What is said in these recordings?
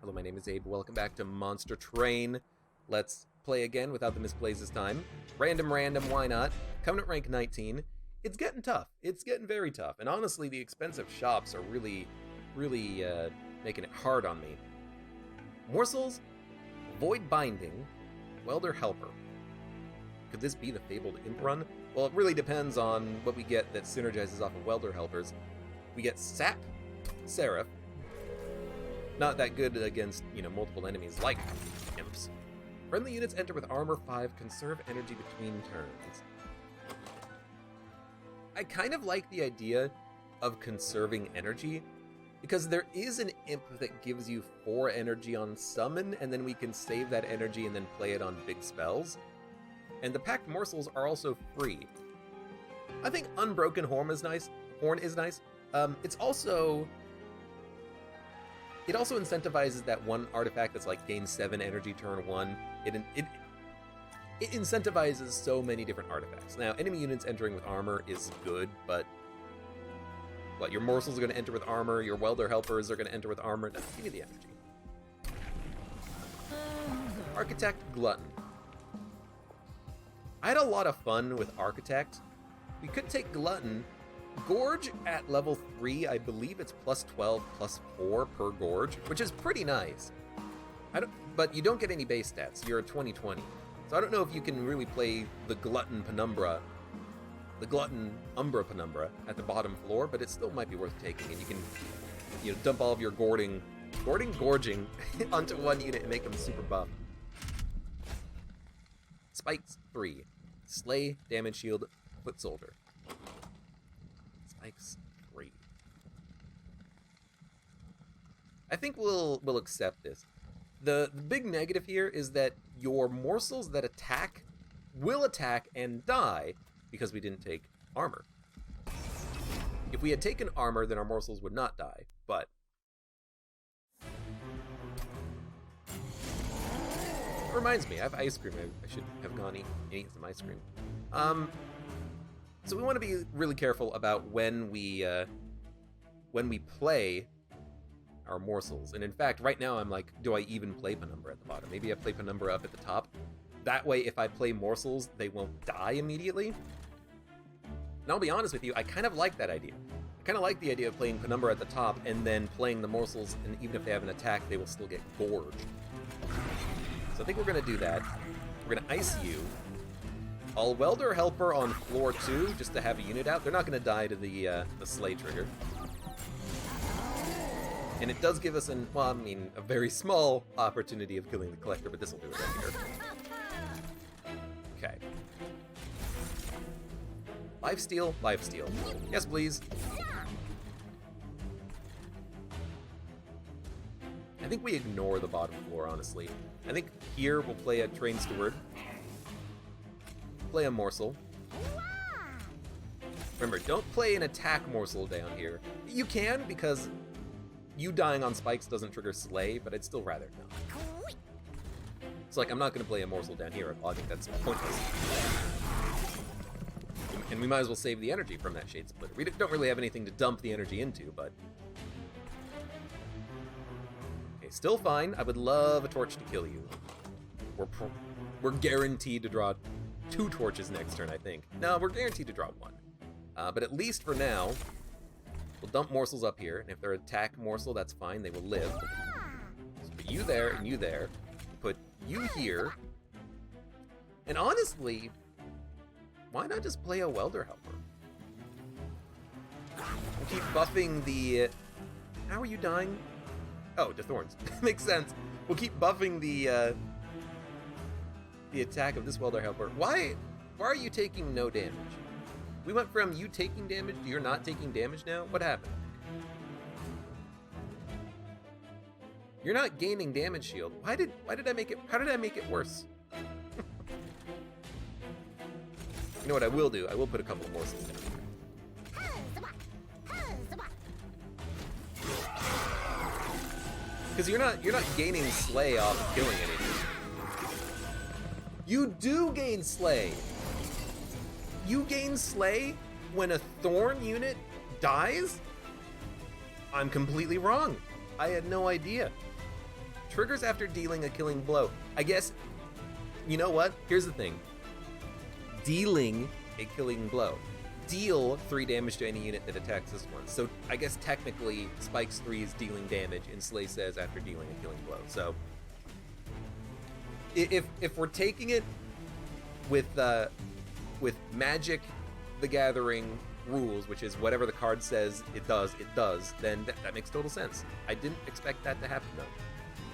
Hello, my name is Abe. Welcome back to Monster Train. Let's play again without the misplays this time. Random, why not? Covenant rank 19. It's getting tough. It's getting very tough. And honestly, the expensive shops are really making it hard on me. Morsels, Void Binding, Welder Helper. Could this be the fabled Imp run? Well, it really depends on what we get that synergizes off of Welder Helpers. We get Sap, Seraph. Not that good against, multiple enemies like imps. Friendly units enter with armor 5, conserve energy between turns. I kind of like the idea of conserving energy, because there is an imp that gives you 4 energy on summon, and then we can save that energy and then play it on big spells. And the packed morsels are also free. I think Unbroken Horn is nice. It also incentivizes that one artifact that's like gain 7 energy turn 1. It incentivizes so many different artifacts. Now, enemy units entering with armor is good, but your morsels are going to enter with armor, your welder helpers are going to enter with armor. No, give me the energy. Architect Glutton. I had a lot of fun with Architect. We could take Glutton. Gorge at level 3, I believe it's plus 12, plus 4 per Gorge, which is pretty nice. But you don't get any base stats. You're a 2020. So I don't know if you can really play the Glutton Penumbra, the Glutton Umbra Penumbra at the bottom floor, but it still might be worth taking. And you can, dump all of your gorging onto one unit and make them super buff. Spikes 3. Slay, Damage Shield, Foot Soldier. Spikes 3. I think we'll accept this. The big negative here is that your morsels that attack will attack and die because we didn't take armor. If we had taken armor, then our morsels would not die, but it reminds me, I have ice cream. I should have gone eating some ice cream. So we want to be really careful about when we play our morsels. And in fact, right now I'm like, do I even play Penumbra at the bottom? Maybe I play Penumbra up at the top. That way, if I play morsels, they won't die immediately. And I'll be honest with you, I kind of like that idea. I kind of like the idea of playing Penumbra at the top and then playing the morsels, and even if they have an attack, they will still get gorged. So I think we're going to do that. We're going to ice you. I'll Welder Helper on floor 2, just to have a unit out. They're not going to die to the Slay trigger. And it does give us a very small opportunity of killing the Collector, but this will do it right here. Okay. Lifesteal. Yes, please. I think we ignore the bottom floor, honestly. I think here we'll play a Train Steward. Play a morsel. Remember, don't play an attack morsel down here. You can, because you dying on spikes doesn't trigger Slay, but I'd still rather not. It's like, I'm not going to play a morsel down here. I think that's pointless. And we might as well save the energy from that Shade Splitter. We don't really have anything to dump the energy into, but okay, still fine. I would love a torch to kill you. We're guaranteed to draw 2 torches next turn, I think. No, we're guaranteed to draw 1. But at least for now, we'll dump morsels up here, and if they're attack morsel, that's fine, they will live. So put you there, and you there. Put you here. And honestly, why not just play a Welder Helper? We'll keep buffing the... How are you dying? Oh, to Thorns. Makes sense. We'll keep buffing the attack of this Welder Helper. Why are you taking no damage? We went from you taking damage to you're not taking damage now? What happened? You're not gaining damage shield. Why did I make it? How did I make it worse? You know what I will do? I will put a couple of morsels down here. Because you're not gaining Slay off of killing anything. You do gain Slay. You gain Slay when a Thorn unit dies? I'm completely wrong. I had no idea. Triggers after dealing a killing blow. I guess, you know what? Here's the thing. Dealing a killing blow. Deal 3 damage to any unit that attacks this one. So I guess technically Spike's 3 is dealing damage and Slay says after dealing a killing blow. So if we're taking it with Magic the Gathering rules, which is whatever the card says it does, then that makes total sense. I didn't expect that to happen though.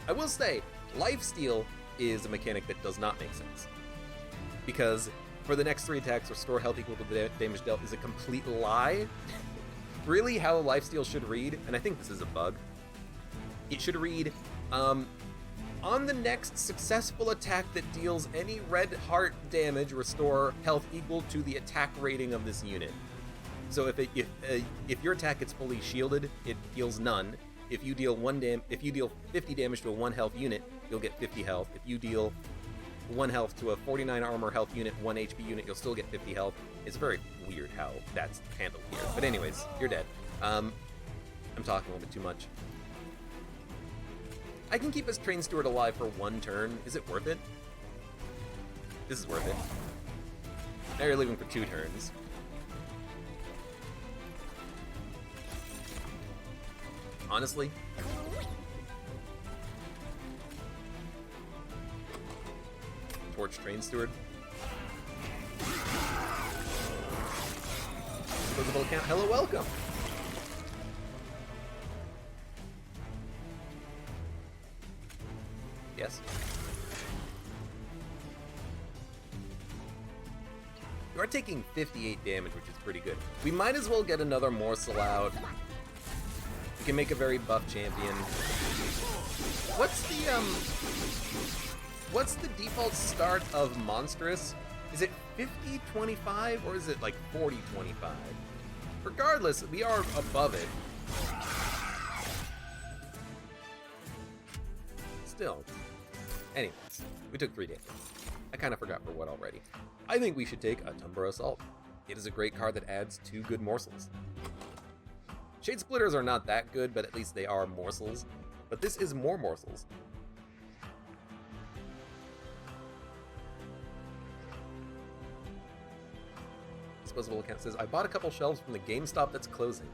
I will say, Lifesteal is a mechanic that does not make sense. Because for the next 3 attacks, restore health equal to the damage dealt is a complete lie. Really, how Lifesteal should read, and I think this is a bug, it should read, on the next successful attack that deals any red heart damage, restore health equal to the attack rating of this unit. So if your attack gets fully shielded, it heals none. If you deal 50 damage to a 1 health unit, you'll get 50 health. If you deal 1 health to a 49 armor health unit, 1 HP unit, you'll still get 50 health. It's very weird how that's handled here. But anyways, you're dead. I'm talking a little bit too much. I can keep his Train Steward alive for 1 turn. Is it worth it? This is worth it. Now you're leaving for 2 turns. Honestly. Torch Train Steward. Disposable account. Hello, welcome. Yes. You are taking 58 damage, which is pretty good. We might as well get another morsel out. We can make a very buff champion. What's the default start of Monstrous? Is it 50-25 or is it like 40-25? Regardless, we are above it. Still. Anyways, we took 3 damage. I kind of forgot for what already. I think we should take a Tumbra Assault. It is a great card that adds 2 good morsels. Shade Splitters are not that good, but at least they are morsels. But this is more morsels. Disposable account says, I bought a couple shelves from the GameStop that's closing.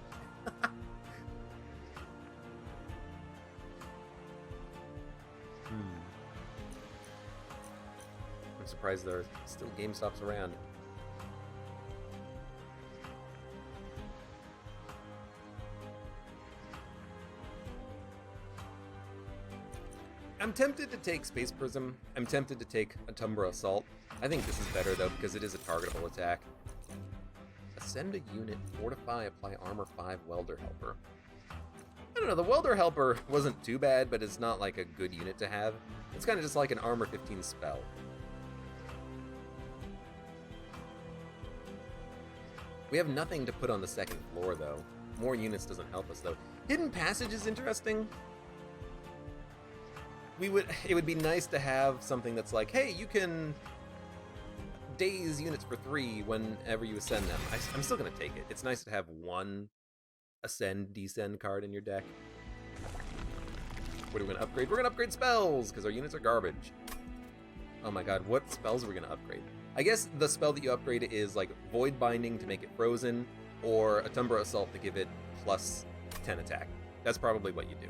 I'm surprised there are still GameStops around. I'm tempted to take Space Prism. I'm tempted to take a Tumbra Assault. I think this is better though because it is a targetable attack. Ascend a unit, fortify, apply armor 5, Welder Helper. I don't know, the Welder Helper wasn't too bad, but it's not like a good unit to have. It's kind of just like an armor 15 spell. We have nothing to put on the second floor though. More units doesn't help us though. Hidden Passage is interesting. It would be nice to have something that's like, hey, you can daze units for 3 whenever you ascend them. I'm still gonna take it. It's nice to have 1 ascend, descend card in your deck. What are we gonna upgrade? We're gonna upgrade spells, because our units are garbage. Oh my god, what spells are we gonna upgrade? I guess the spell that you upgrade is like Void Binding to make it frozen, or a Tumbra Assault to give it plus 10 attack. That's probably what you do.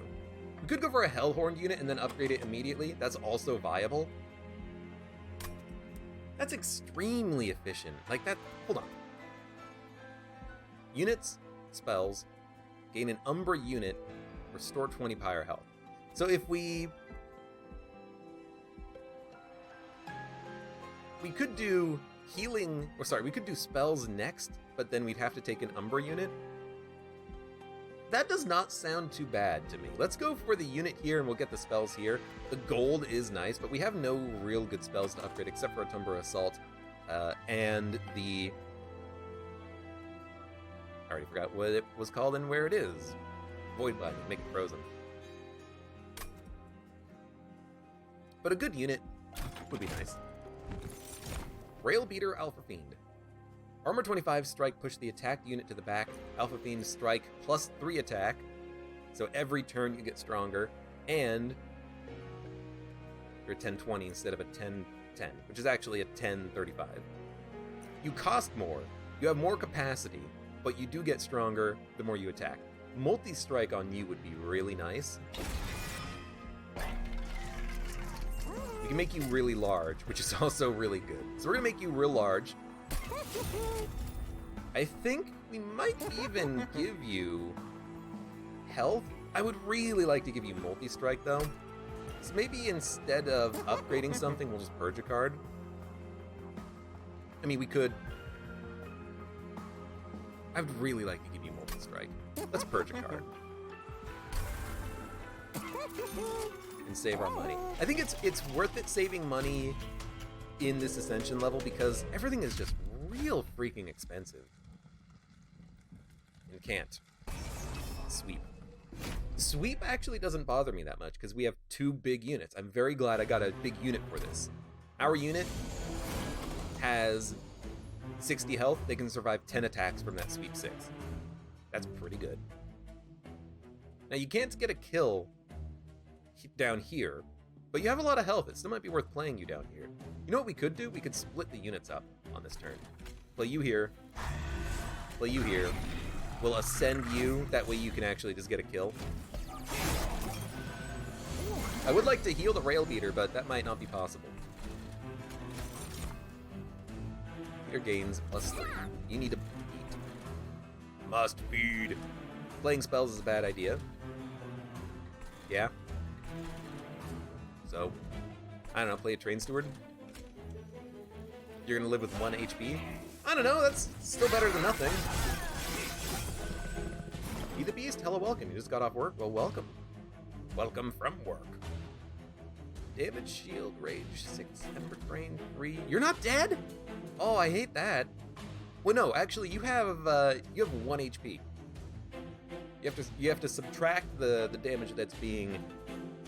We could go for a Hellhorned unit and then upgrade it immediately. That's also viable. That's extremely efficient. Like that, hold on. Units, spells, gain an Umbra unit, restore 20 Pyre health. So if we could do healing, or sorry, we could do spells next, but then we'd have to take an Umbra unit. That does not sound too bad to me. Let's go for the unit here and we'll get the spells here. The gold is nice, but we have no real good spells to upgrade except for a Tumbra Assault and the... I already forgot what it was called and where it is. Void Binding, make it frozen. But a good unit would be nice. Rail Beater Alpha Fiend. Armor 25 strike, push the attacked unit to the back. Alpha Fiend strike plus 3 attack. So every turn you get stronger. And or a 1020 instead of a 1010, which is actually a 1035. You cost more, you have more capacity, but you do get stronger the more you attack. Multi-strike on you would be really nice. We can make you really large, which is also really good. So we're gonna make you real large. I think we might even give you health. I would really like to give you multi-strike though. So maybe instead of upgrading something, we'll just purge a card. I mean, we could. I would really like to give you multi-strike. Let's purge a card. And save our money. I think it's worth it saving money in this Ascension level because everything is just real freaking expensive. And can't. Sweep. Sweep actually doesn't bother me that much because we have 2 big units. I'm very glad I got a big unit for this. Our unit has 60 health. They can survive 10 attacks from that sweep 6. That's pretty good. Now you can't get a kill down here, but you have a lot of health. It still might be worth playing you down here. You know what we could do? We could split the units up on this turn. Play you here. Play you here. We'll ascend you. That way you can actually just get a kill. I would like to heal the rail beater, but that might not be possible. Your gains +3. You need to feed. Must feed. Playing spells is a bad idea. Yeah. So, I don't know, play a train steward? You're gonna live with 1 HP? I don't know, that's still better than nothing. Be the Beast, hello, welcome. You just got off work? Well, welcome. Welcome from work. Damage, shield, rage, 6, Ember Train, 3. You're not dead? Oh, I hate that. Well, no, actually, you have 1 HP. You have to subtract the damage that's being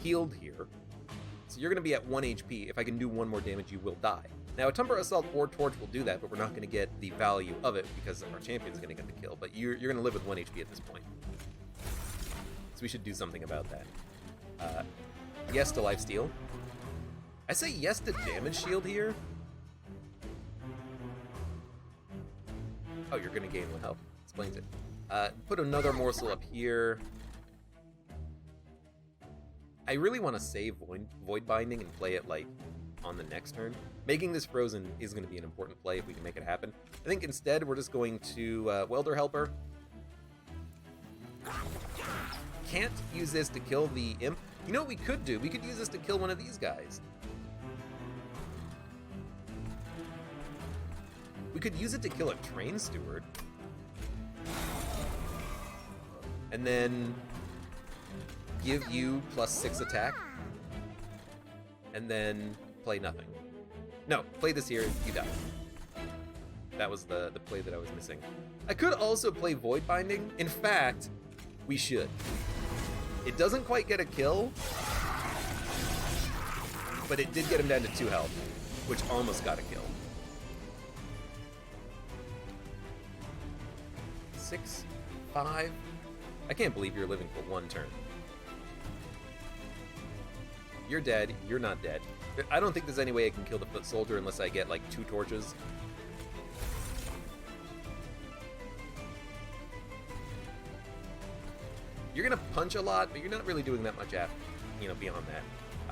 healed here. So you're going to be at 1 HP. If I can do 1 more damage, you will die. Now, a Tumber Assault or Torch will do that, but we're not going to get the value of it because our champion's going to get the kill. But you're going to live with 1 HP at this point. So we should do something about that. Yes to lifesteal. I say yes to damage shield here. Oh, you're going to gain 1 health. Explains it. Put another morsel up here. I really want to save Void Binding and play it, like, on the next turn. Making this frozen is going to be an important play if we can make it happen. I think instead we're just going to Welder Helper. Can't use this to kill the Imp. You know what we could do? We could use this to kill one of these guys. We could use it to kill a Train Steward. And then give you +6 attack. And then play nothing. No, play this here, you die. That was the play that I was missing. I could also play Void Binding. In fact, we should. It doesn't quite get a kill, but it did get him down to 2 health, which almost got a kill. 6, 5. I can't believe you're living for 1 turn. You're dead. You're not dead. I don't think there's any way I can kill the Foot Soldier unless I get, like, 2 torches. You're gonna punch a lot, but you're not really doing that much beyond that.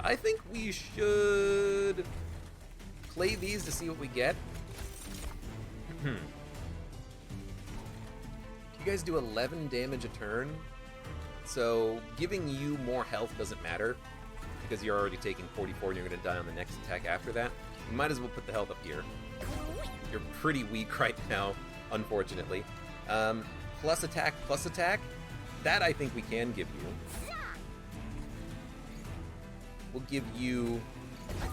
I think we should play these to see what we get. You guys do 11 damage a turn, so giving you more health doesn't matter because you're already taking 44 and you're going to die on the next attack after that. You might as well put the health up here. You're pretty weak right now, unfortunately. Plus attack, that I think we can give you. We'll give you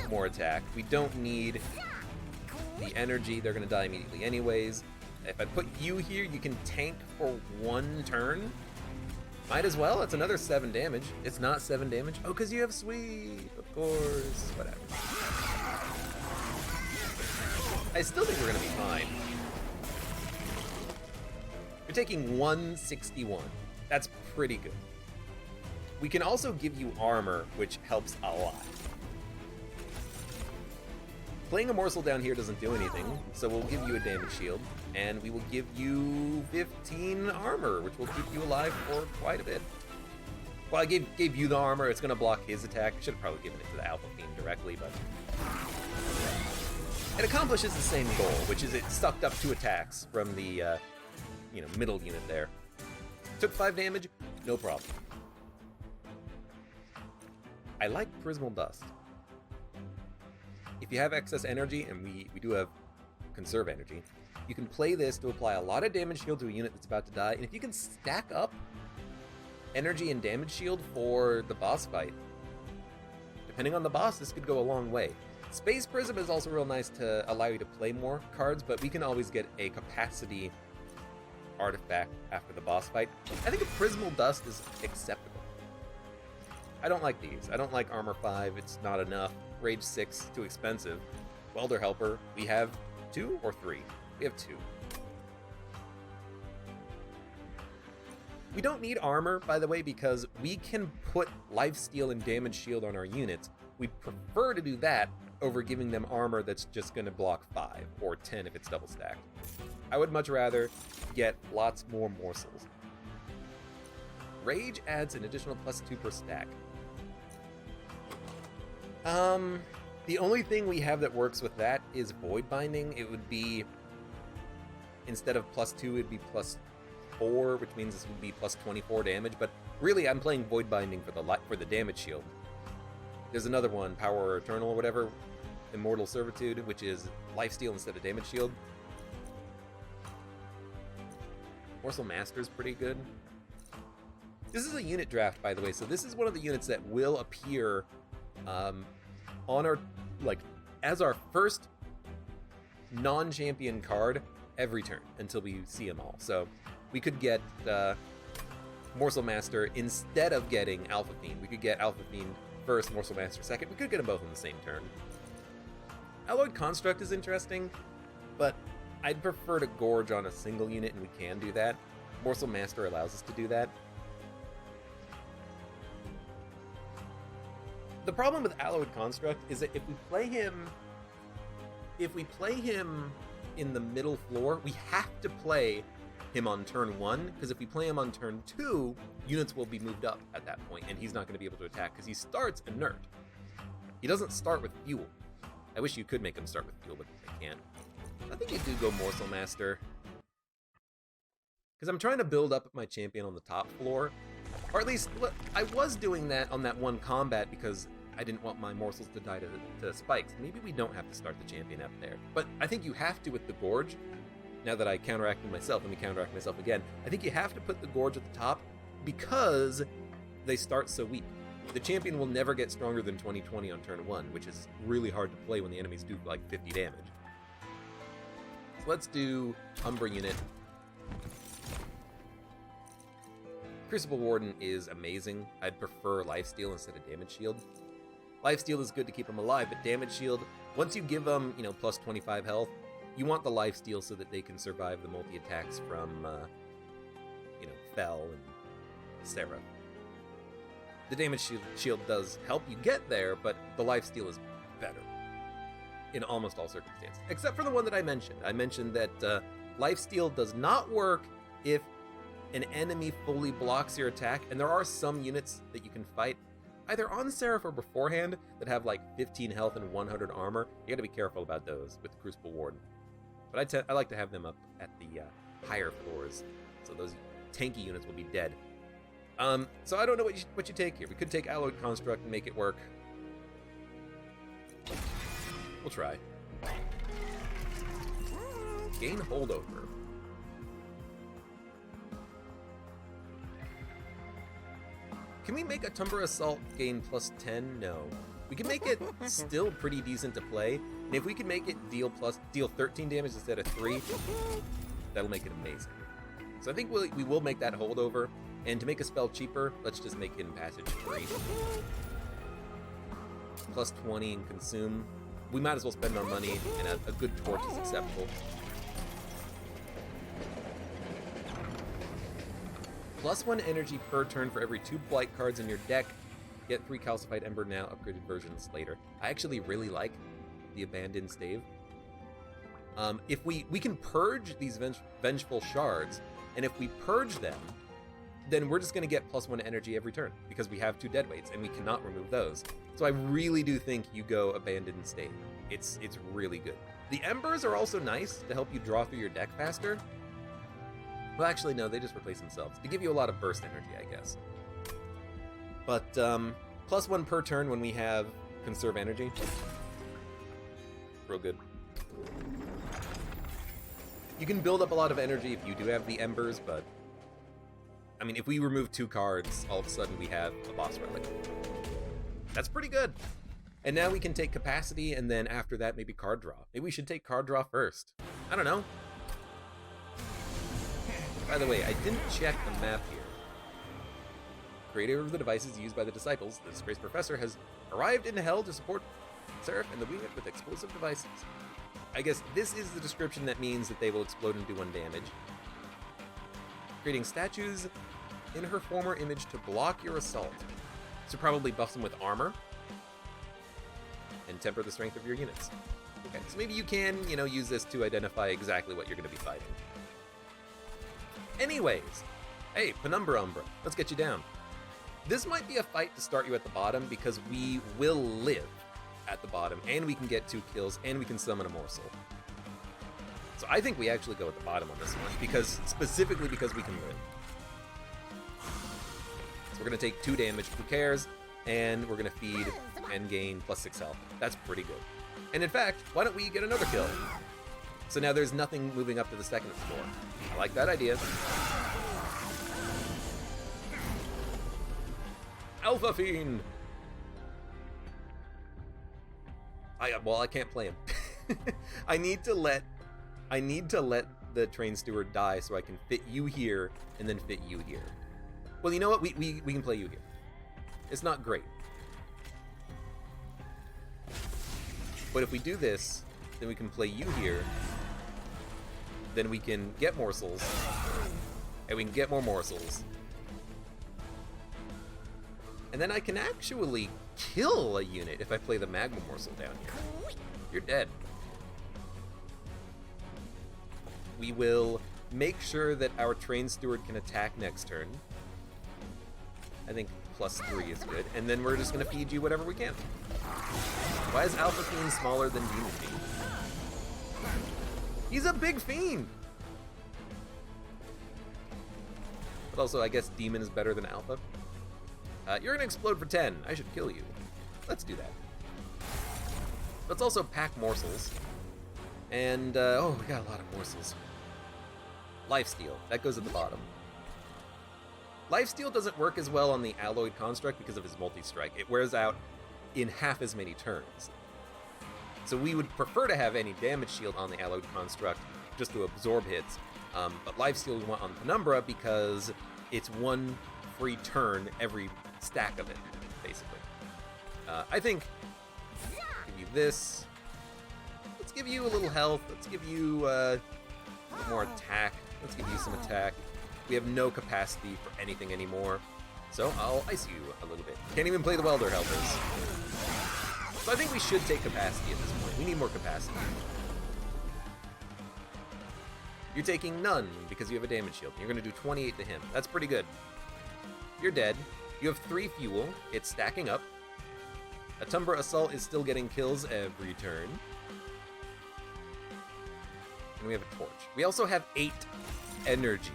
more attack. We don't need the energy. They're going to die immediately anyways. If I put you here, you can tank for 1 turn. Might as well. It's another 7 damage. It's not 7 damage. Oh, because you have sweep. Of course. Whatever. I still think we're going to be fine. You're taking 161. That's pretty good. We can also give you armor, which helps a lot. Playing a morsel down here doesn't do anything, so we'll give you a damage shield, and we will give you 15 armor, which will keep you alive for quite a bit. Well, I gave you the armor, it's gonna block his attack. I should have probably given it to the Alpha Fiend directly, but... It accomplishes the same goal, which is it sucked up 2 attacks from the, middle unit there. Took 5 damage, no problem. I like Prismal Dust. If you have excess energy, and we do have conserve energy, you can play this to apply a lot of damage shield to a unit that's about to die, and if you can stack up energy and damage shield for the boss fight, depending on the boss, this could go a long way. Space Prism is also real nice to allow you to play more cards, but we can always get a capacity artifact after the boss fight. I think a Prismal Dust is acceptable. I don't like these. I don't like Armor 5, it's not enough. Rage 6, too expensive. Welder Helper, we have 2 or 3? We have 2. We don't need armor, by the way, because we can put lifesteal and damage shield on our units. We'd prefer to do that over giving them armor that's just going to block 5 or 10 if it's double stacked. I would much rather get lots more morsels. Rage adds an additional +2 per stack. The only thing we have that works with that is Void Binding. It would be, instead of +2, it'd be +4, which means this would be +24 damage, but really I'm playing Void Binding for the damage shield. There's another one, Power Eternal or whatever, Immortal Servitude, which is lifesteal instead of damage shield. Morsel Master's pretty good. This is a unit draft, by the way, so this is one of the units that will appear on our, as our first non-champion card every turn until we see them all. So we could get Morsel Master instead of getting Alpha Fiend. We could get Alpha Fiend first, Morsel Master second. We could get them both in the same turn. Alloyed Construct is interesting, but I'd prefer to Gorge on a single unit, and we can do that. Morsel Master allows us to do that. The problem with Alloyed Construct is that if we play him in the middle floor, we have to play him on turn 1, because if we play him on turn 2, units will be moved up at that point, and he's not going to be able to attack, because he starts inert. He doesn't start with fuel. I wish you could make him start with fuel, but I can't. I think you do go Morsel Master, because I'm trying to build up my champion on the top floor, or at least, look, I was doing that on that one combat because I didn't want my morsels to die to spikes. Maybe we don't have to start the champion up there, but I think you have to with the Gorge. Now that I counteracted myself, let me counteract myself again. I think you have to put the Gorge at the top because they start so weak. The champion will never get stronger than 20/20 on turn 1, which is really hard to play when the enemies do like 50 damage. So let's do Umbra unit. Crucible Warden is amazing. I'd prefer Lifesteal instead of Damage Shield. Lifesteal is good to keep them alive, but Damage Shield, once you give them, plus 25 health, you want the Lifesteal so that they can survive the multi-attacks from, Fel and Seraph. The Damage Shield does help you get there, but the Lifesteal is better in almost all circumstances, except for the one that I mentioned. I mentioned that Lifesteal does not work if an enemy fully blocks your attack, and there are some units that you can fight either on Seraph or beforehand that have 15 health and 100 armor. You gotta be careful about those with the Crucible Warden. But I like to have them up at the higher floors, so those tanky units will be dead. So I don't know what you take here. We could take Alloyed Construct and make it work. We'll try. Gain Holdover. Can we make a Tumber Assault gain +10? No. We can make it still pretty decent to play, and if we can make it deal 13 damage instead of 3, that'll make it amazing. So I think we will make that holdover, and to make a spell cheaper, let's just make Hidden Passage 3. +20 and Consume. We might as well spend our money, and a good torch is acceptable. +1 energy per turn for every 2 Blight cards in your deck. Get 3 Calcified Ember now, upgraded versions later. I actually really like the abandoned stave. If we can purge these vengeful shards, and if we purge them, then we're just going to get +1 energy every turn, because we have 2 dead weights, and we cannot remove those. So I really do think you go abandoned stave. It's really good. The embers are also nice to help you draw through your deck faster. Well, actually, no, they just replace themselves. To give you a lot of burst energy, I guess. But, +1 per turn when we have conserve energy. Real good. You can build up a lot of energy if you do have the embers, but... I mean, if we remove 2 cards, all of a sudden we have a boss relic. That's pretty good. And now we can take capacity, and then after that, maybe card draw. Maybe we should take card draw first. I don't know. By the way, I didn't check the map here. Creator of the devices used by the disciples, the disgraced professor, has arrived in hell to support Seraph and the Winged with explosive devices. I guess this is the description that means that they will explode and do 1 damage. Creating statues in her former image to block your assault. So probably buff them with armor and temper the strength of your units. Okay, so maybe you can, use this to identify exactly what you're going to be fighting. Anyways, hey, Penumbra Umbra, let's get you down. This might be a fight to start you at the bottom because we will live at the bottom, and we can get 2 kills, and we can summon a morsel. So I think we actually go at the bottom on this one, specifically because we can live. So we're going to take 2 damage, who cares, and we're going to feed and gain +6 health. That's pretty good. And in fact, why don't we get another kill? So now there's nothing moving up to the 2nd floor. I like that idea. Alpha Fiend! I can't play him. I need to let the train steward die so I can fit you here and then fit you here. Well, you know what? We can play you here. It's not great. But if we do this, then we can play you here. Then we can get morsels. And we can get more morsels. And then I can actually kill a unit if I play the magma morsel down here. You're dead. We will make sure that our train steward can attack next turn. I think +3 is good. And then we're just going to feed you whatever we can. Why is Alpha Fiend smaller than Demon Fiend? He's a big fiend! But also, I guess Demon is better than Alpha. You're going to explode for 10. I should kill you. Let's do that. Let's also pack morsels. And, oh, we got a lot of morsels. Lifesteal. That goes at the bottom. Lifesteal doesn't work as well on the alloyed construct because of his multi-strike. It wears out in half as many turns. So we would prefer to have any damage shield on the alloyed construct just to absorb hits. But lifesteal we want on Penumbra because it's 1 free turn every stack of it, basically. I think give you this. Let's give you a little health. Let's give you a bit more attack. Let's give you some attack. We have no capacity for anything anymore, so I'll ice you a little bit. Can't even play the welder helpers. So I think we should take capacity at this point. We need more capacity. You're taking none because you have a damage shield. You're going to do 28 to him. That's pretty good. You're dead. You have 3 fuel. It's stacking up. A Tumbra Assault is still getting kills every turn. And we have a torch. We also have 8 energy.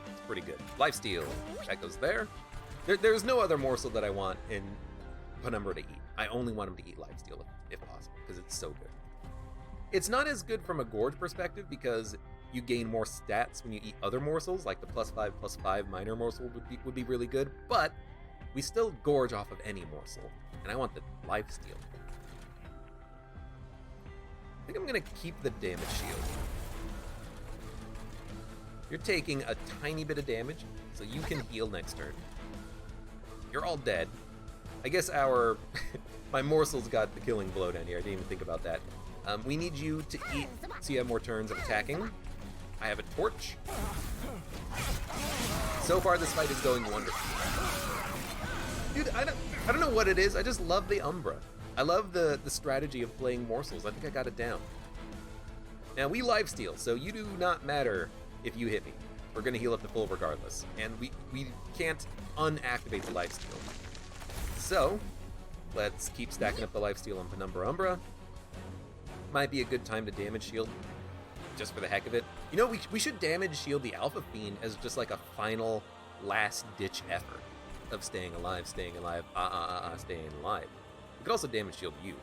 It's pretty good. Lifesteal. That goes there. There's no other morsel that I want in Penumbra to eat. I only want him to eat lifesteal if possible, because it's so good. It's not as good from a Gorge perspective because you gain more stats when you eat other morsels, like the +5/+5 minor morsel would be really good, but we still gorge off of any morsel, and I want the lifesteal. I think I'm gonna keep the damage shield. You're taking a tiny bit of damage, so you can heal next turn. You're all dead. I guess my morsels got the killing blow down here. I didn't even think about that. We need you to eat so you have more turns of attacking. I have a torch. So far, this fight is going wonderful. Dude, I don't know what it is. I just love the Umbra. I love the strategy of playing morsels. I think I got it down. Now, we lifesteal, so you do not matter if you hit me. We're going to heal up to full regardless. And we can't unactivate the lifesteal. So, let's keep stacking up the lifesteal on Penumbra Umbra. Might be a good time to damage shield, just for the heck of it. You know, we should damage shield the Alpha Fiend as just like a final, last-ditch effort of staying alive, staying alive. We could also damage shield you.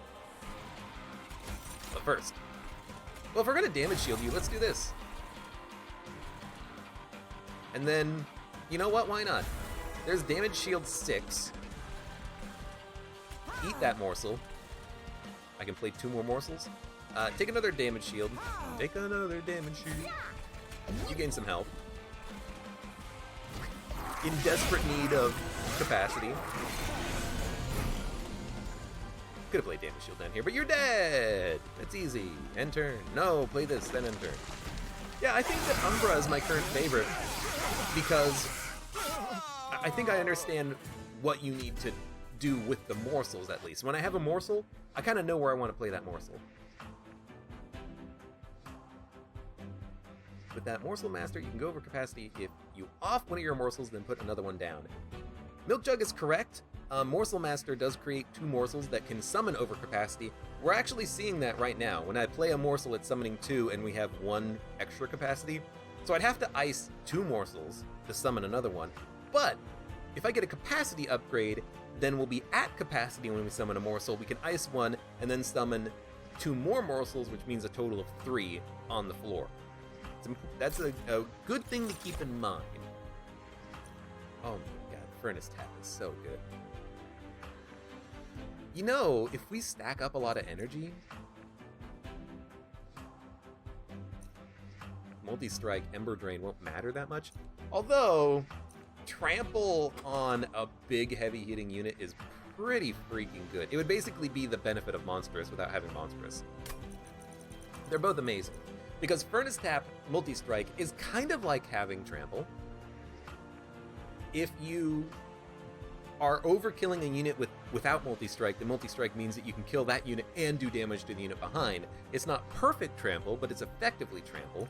But first, well, if we're gonna damage shield you, let's do this. And then, you know what, why not? There's damage shield 6. Eat that morsel. I can play 2 more morsels. Take another damage shield. Take another damage shield. You gain some health. In desperate need of capacity. Could have played damage shield down here, but you're dead! That's easy. End turn. No, play this, then end turn. Yeah, I think that Umbra is my current favorite because I think I understand what you need to do with the morsels, at least. When I have a morsel, I kind of know where I want to play that morsel. With that Morsel Master, you can go over capacity if you off one of your morsels, then put another one down. Milk Jug is correct. Morsel Master does create 2 morsels that can summon over capacity. We're actually seeing that right now. When I play a morsel, it's summoning 2, and we have 1 extra capacity. So I'd have to ice 2 morsels to summon another one. But if I get a capacity upgrade, then we'll be at capacity when we summon a morsel. We can ice 1 and then summon 2 more morsels, which means a total of 3 on the floor. That's a good thing to keep in mind. Oh my god, Furnace Tap is so good. You know, if we stack up a lot of energy, Multi-Strike, Ember Drain won't matter that much. Although, Trample on a big heavy hitting unit is pretty freaking good. It would basically be the benefit of Monstrous without having Monstrous. They're both amazing. Because Furnace Tap Multi-Strike is kind of like having Trample. If you are overkilling a unit without Multi-Strike, then Multi-Strike means that you can kill that unit and do damage to the unit behind. It's not perfect Trample, but it's effectively Trample.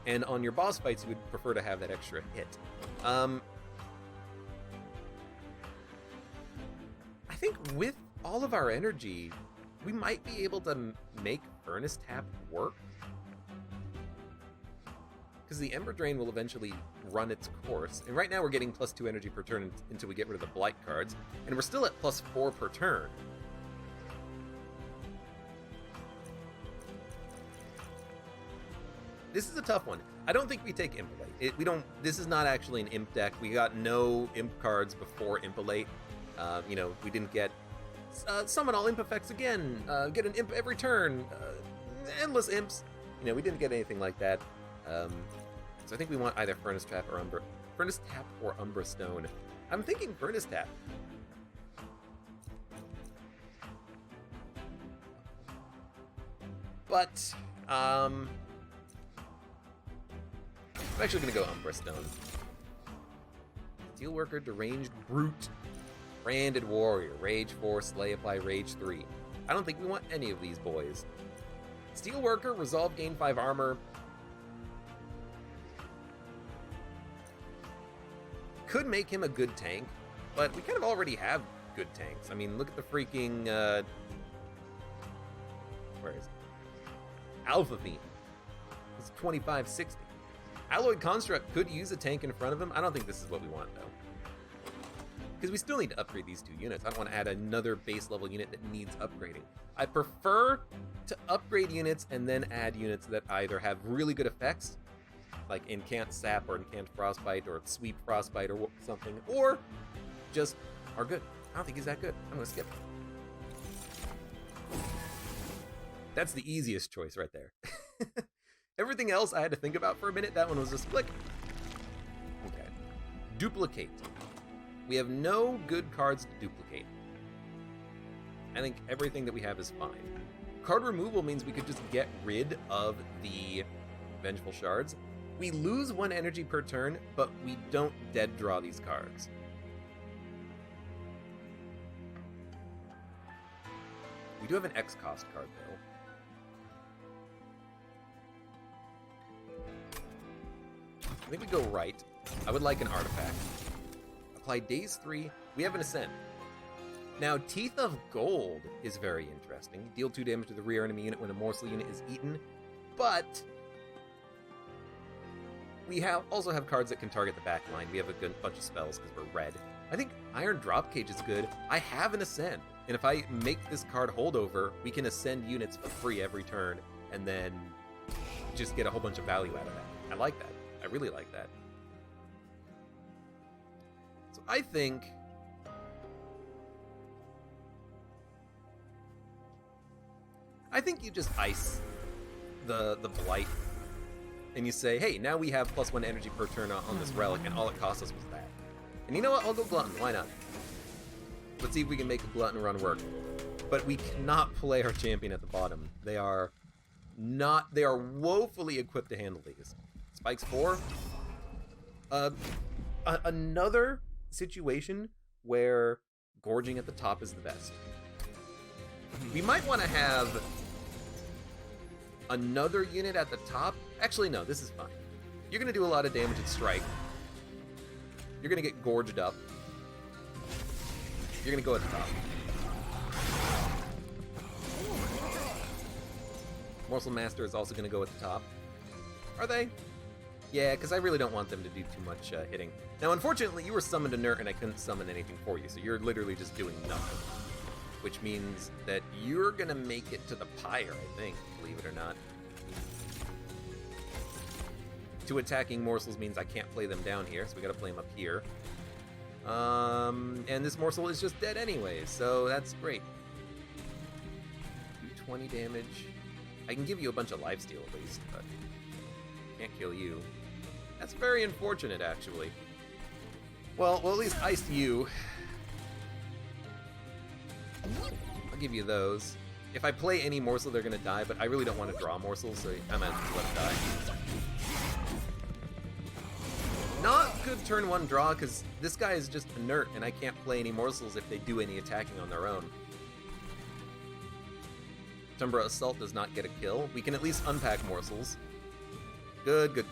And on your boss fights, you would prefer to have that extra hit. I think with all of our energy, we might be able to make Furnace Tap work. Because the Ember Drain will eventually run its course. And right now we're getting +2 energy per turn until we get rid of the Blight cards. And we're still at +4 per turn. This is a tough one. I don't think we take Impelate. This is not actually an Imp deck. We got no Imp cards before Impelate. You know, we didn't get summon all Imp effects again, get an Imp every turn, endless Imps. You know, we didn't get anything like that. So I think we want either Furnace Tap or Umbra Stone. I'm thinking Furnace Tap. But, I'm actually gonna go Umbra Stone. Steelworker, Deranged Brute, Branded Warrior, Rage 4, Slay, Apply, Rage 3. I don't think we want any of these boys. Steelworker, Resolve, gain 5 armor. Could make him a good tank, but we kind of already have good tanks. I mean, look at the freaking, where is it? Alpha Fiend. It's 2560. Alloyed Construct could use a tank in front of him. I don't think this is what we want, though. Because we still need to upgrade these 2 units. I don't want to add another base level unit that needs upgrading. I prefer to upgrade units and then add units that either have really good effects, like Incant Sap or Incant Frostbite or Sweep Frostbite or something, or just are good. I don't think he's that good. I'm going to skip. That's the easiest choice right there. Everything else I had to think about for a minute. That one was just click. Okay. Duplicate. We have no good cards to duplicate. I think everything that we have is fine. Card removal means we could just get rid of the Vengeful Shards. We lose 1 energy per turn, but we don't dead draw these cards. We do have an X cost card, though. I think we go right. I would like an artifact. Apply Daze 3. We have an Ascend. Now, Teeth of Gold is very interesting. Deal 2 damage to the rear enemy unit when a morsel unit is eaten. But we also have cards that can target the back line. We have a good bunch of spells because we're red. I think Iron Dropcage is good. I have an Ascend. And if I make this card holdover, we can ascend units for free every turn and then just get a whole bunch of value out of that. I like that. I really like that. So I think you just ice the Blight and you say, hey, now we have +1 energy per turn on this relic, and all it cost us was that. And you know what? I'll go Glutton. Why not? Let's see if we can make a Glutton run work. But we cannot play our champion at the bottom. They are woefully equipped to handle these. Spikes 4. Another situation where gorging at the top is the best. We might want to have another unit at the top. Actually, no, this is fine. You're going to do a lot of damage at strike. You're going to get gorged up. You're going to go at the top. Morsel Master is also going to go at the top. Are they? Yeah, because I really don't want them to do too much hitting. Now, unfortunately, you were summoned inert and I couldn't summon anything for you, so you're literally just doing nothing. Which means that you're going to make it to the pyre, I think, believe it or not. 2 attacking morsels means I can't play them down here, so we got to play them up here. And this morsel is just dead anyway, so that's great. Do 20 damage. I can give you a bunch of lifesteal at least, but can't kill you. That's very unfortunate, actually. Well, at least iced you. I'll give you those. If I play any morsel, they're gonna die, but I really don't want to draw morsels, so I might just let them die. Not good turn 1 draw, because this guy is just inert, and I can't play any morsels if they do any attacking on their own. Tumbra Assault does not get a kill. We can at least unpack morsels. Good.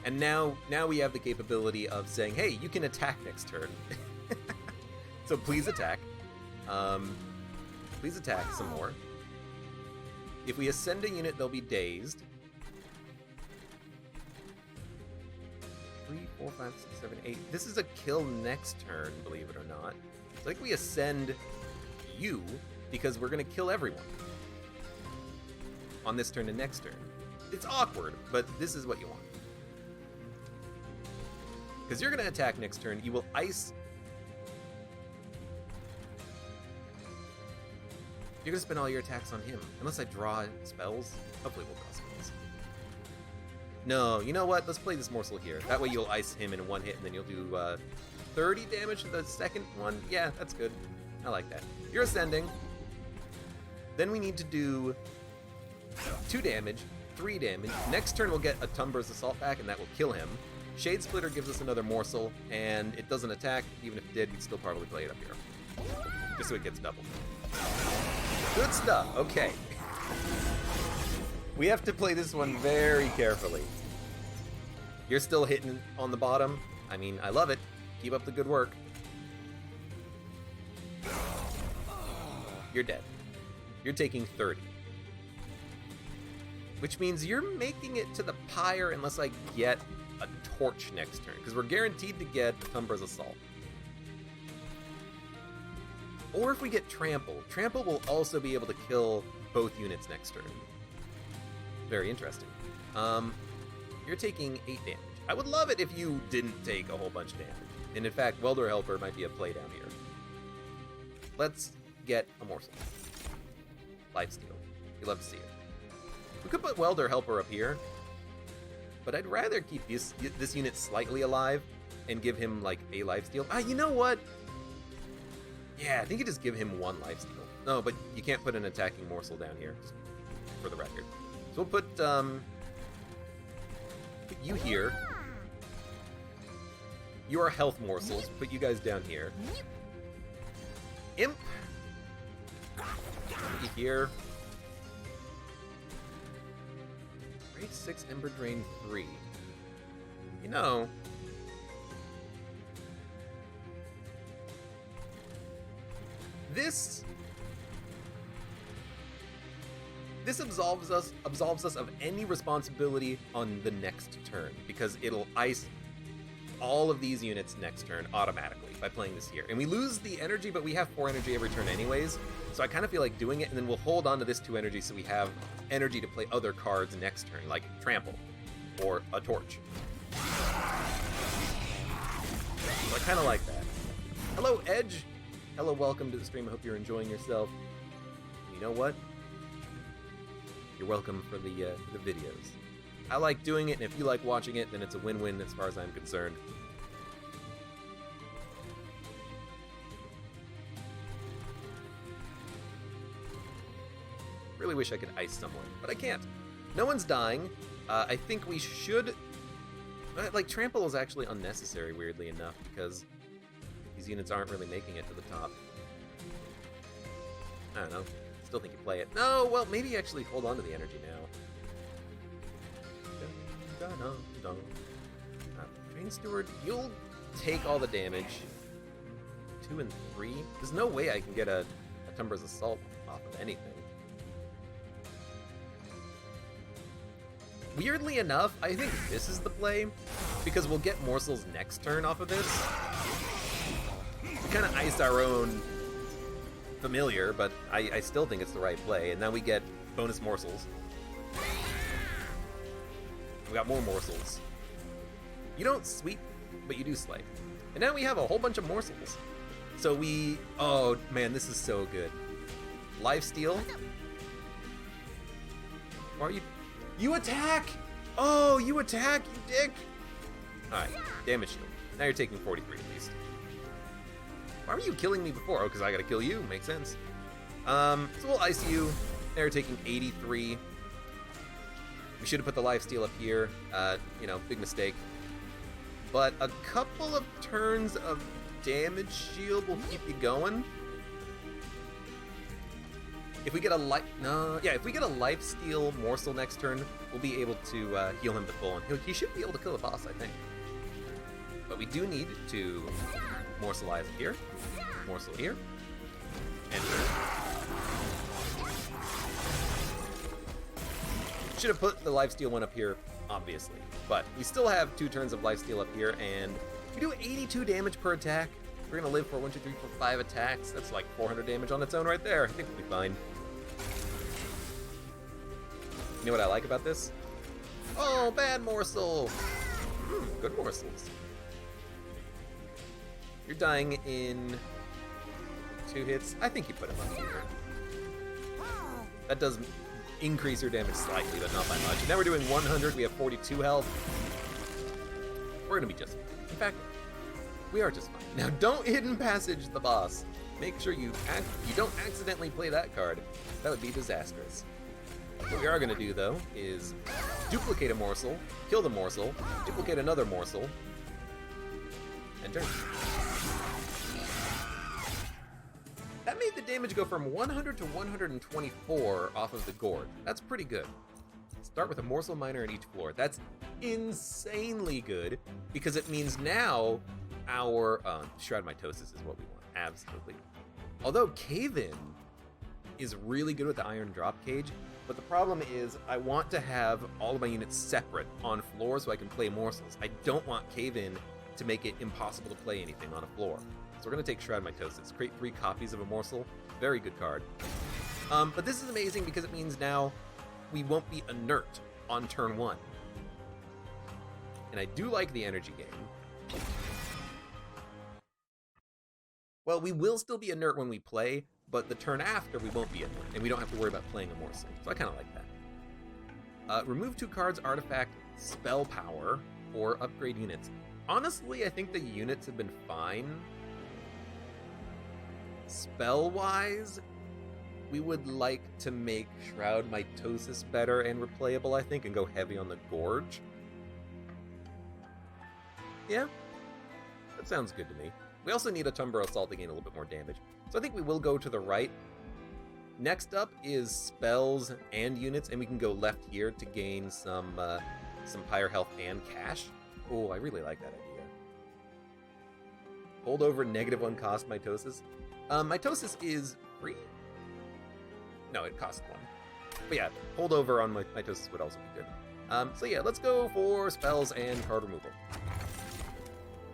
And now we have the capability of saying, hey, you can attack next turn. So please attack. Please attack some more. If we ascend a unit, they'll be dazed. 3, 4, 5, 6, 7, 8. This is a kill next turn, believe it or not. It's like we ascend you because we're going to kill everyone on this turn and next turn. It's awkward, but this is what you want. Because you're going to attack next turn. You will ice. You're going to spend all your attacks on him. Unless I draw spells. Hopefully we'll draw spells. No, you know what? Let's play this morsel here. That way you'll ice him in 1 hit, and then you'll do 30 damage to the second one. Yeah, that's good. I like that. You're ascending. Then we need to do 2 damage, 3 damage. Next turn we'll get a Tumbra's Assault back, and that will kill him. Shade Splitter gives us another morsel, and it doesn't attack. Even if it did, we'd still probably play it up here. Just so it gets doubled. Good stuff. Okay. We have to play this one very carefully. You're still hitting on the bottom. I mean, I love it. Keep up the good work. You're dead. You're taking 30. Which means you're making it to the pyre unless I get a torch next turn, because we're guaranteed to get Tumbra's Assault. Or if we get Trample. Trample will also be able to kill both units next turn. Very interesting. You're taking 8 damage. I would love it if you didn't take a whole bunch of damage. And in fact, Welder Helper might be a play down here. Let's get a morsel. Lifesteal. You love to see it. We could put Welder Helper up here, but I'd rather keep this unit slightly alive and give him like a lifesteal. You know what? Yeah, I think you just give him 1 lifesteal. No, but you can't put an attacking morsel down here, just for the record. So we'll put you here. You are health morsels. Put you guys down here. Imp. You here. Rage 6, Ember Drain 3. You know, this absolves us of any responsibility on the next turn, because it'll ice all of these units next turn automatically by playing this here. And we lose the energy, but we have 4 energy every turn anyways, so I kind of feel like doing it, and then we'll hold on to this 2 energy so we have energy to play other cards next turn, like Trample or a Torch. So I kind of like that. Hello, Edge! Hello, welcome to the stream. I hope you're enjoying yourself. You know what? You're welcome for the videos. I like doing it, and if you like watching it, then it's a win-win as far as I'm concerned. Really wish I could ice someone, but I can't. No one's dying. I think we should... Like, Trample is actually unnecessary, weirdly enough, because these units aren't really making it to the top. I don't know. Still think you play it. No, well, maybe actually hold on to the energy now. Train Steward, you'll take all the damage. 2 and 3. There's no way I can get a Tumbra's Assault off of anything. Weirdly enough, I think this is the play, because we'll get morsels next turn off of this. We kind of ice our own familiar, but I still think it's the right play, and now we get bonus morsels. We got more morsels. You don't sweep, but you do slay. And now we have a whole bunch of morsels. So we... Oh, man, this is so good. Lifesteal. Why are you... You attack! Oh, you attack, you dick! Alright, damage shield. Now you're taking 43 at least. Why were you killing me before? Oh, because I gotta kill you. Makes sense. So we'll ice you. Now you're taking 83. We should have put the lifesteal up here. You know, big mistake. But a couple of turns of damage shield will keep you going. If we get a if we get a lifesteal morsel next turn, we'll be able to heal him to full, and he should be able to kill the boss, I think. But we do need to morselize here, morsel here, and should have put the lifesteal one up here, obviously. But we still have 2 turns of lifesteal up here, and we do 82 damage per attack. We're gonna live for 1, 2, 3, 4, 5 attacks. That's like 400 damage on its own right there. I think we'll be fine. You know what I like about this? Oh, bad morsel! Good morsels. You're dying in 2 hits. I think you put him up here. That does increase your damage slightly, but not by much. And now we're doing 100. We have 42 health. We're gonna be just fine. In fact, we are just fine. Now, don't hidden passage the boss. Make sure you don't accidentally play that card. That would be disastrous. What we are going to do, though, is duplicate a morsel, kill the morsel, duplicate another morsel, and turn. That made the damage go from 100 to 124 off of the Gorge. That's pretty good. Start with a morsel miner in each floor. That's insanely good, because it means now our Shroud Mitosis is what we want, absolutely. Although Cave-In is really good with the Iron Drop Cage, but the problem is I want to have all of my units separate on floor so I can play morsels. I don't want Cave-In to make it impossible to play anything on a floor. So we're going to take Shroud Mitosis, create 3 copies of a morsel. Very good card. But this is amazing because it means now we won't be inert on turn 1. And I do like the energy game. Well, we will still be inert when we play, but the turn after we won't be inert, and we don't have to worry about playing a morsel. So I kind of like that. Remove 2 cards, artifact, spell power, or upgrade units. Honestly, I think the units have been fine. Spell-wise, we would like to make Shroud Mitosis better and replayable, I think, and go heavy on the Gorge. Yeah, that sounds good to me. We also need a Tumbra Assault to gain a little bit more damage. So I think we will go to the right. Next up is spells and units, and we can go left here to gain some pyre health and cash. Oh, I really like that idea. Hold over -1 cost mitosis. Mitosis is free? No, it costs 1. But yeah, hold over on mitosis would also be good. So yeah, let's go for spells and card removal.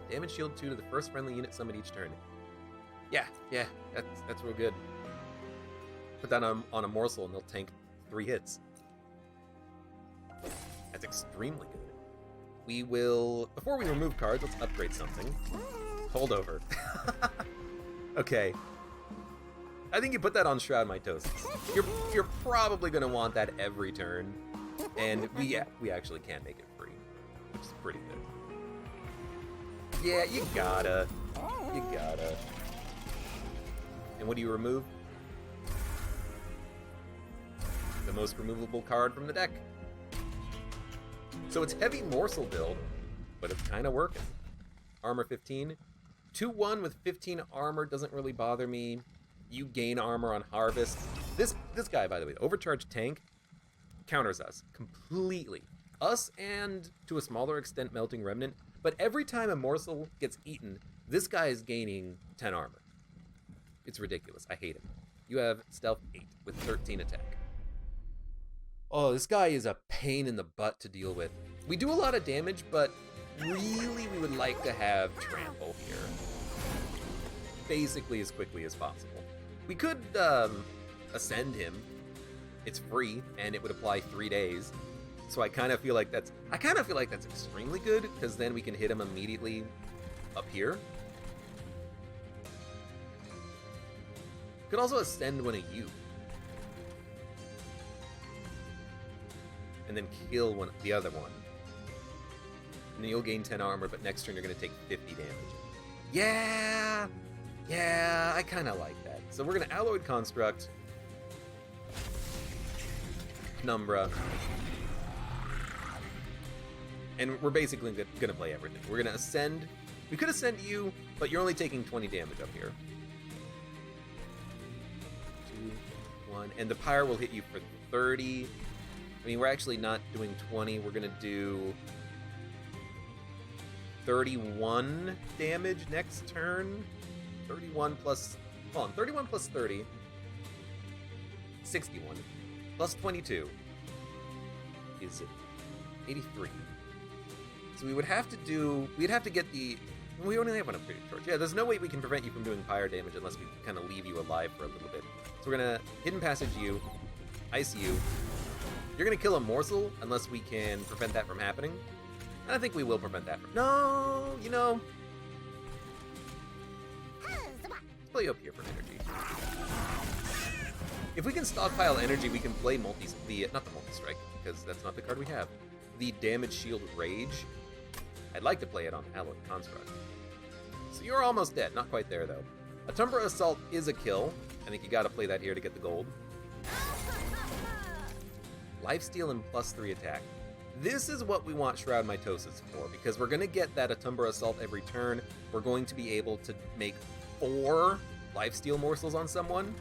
Damage shield 2 to the first friendly unit summoned each turn. Yeah, that's real good. Put that on a morsel and they'll tank 3 hits. That's extremely good. We will, before we remove cards, let's upgrade something. Hold over. Okay. I think you put that on Shroud Mitosis. You're probably gonna want that every turn, and we actually can make it free, which is pretty good. Yeah, you gotta. And what do you remove? The most removable card from the deck. So it's heavy morsel build, but it's kind of working. Armor 15. 2-1 with 15 armor doesn't really bother me. You gain armor on harvest. This guy, by the way, overcharged tank, counters us completely. Us and, to a smaller extent, Melting Remnant. But every time a morsel gets eaten, this guy is gaining 10 armor. It's ridiculous. I hate him. You have Stealth 8 with 13 attack. Oh, this guy is a pain in the butt to deal with. We do a lot of damage, but really we would like to have Trample here. Basically as quickly as possible. We could ascend him. It's free, and it would apply 3 days. So I kind of feel like that's extremely good, because then we can hit him immediately up here. Could also ascend one of you. And then kill the other one. And then you'll gain 10 armor, but next turn you're going to take 50 damage. Yeah, I kind of like that. So we're going to Alloyed Construct, Penumbra, and we're basically going to play everything. We're going to ascend. We could ascend you, but you're only taking 20 damage up here. 2, 1, and the pyre will hit you for 30. I mean, we're actually not doing 20. We're going to do 31 damage next turn. 31 plus... Hold on, 31 plus 30. 61. Plus 22 is 83. So we would have to do... We'd have to get the... We only have one upgraded torch. Yeah, there's no way we can prevent you from doing pyre damage unless we kind of leave you alive for a little bit. So we're going to Hidden Passage you, Ice you. You're going to kill a morsel unless we can prevent that from happening. And I think we will prevent that from... No, you know... Let's play you up here for energy. If we can stockpile energy, we can play not the multi-strike, because that's not the card we have. The Damage Shield Rage. I'd like to play it on Alloyed Construct. So you're almost dead. Not quite there, though. A Tumbra Assault is a kill. I think you gotta play that here to get the gold. Lifesteal and +3 attack. This is what we want Shroud Mitosis for, because we're going to get that Atumber Assault every turn. We're going to be able to make 4 Lifesteal morsels on someone.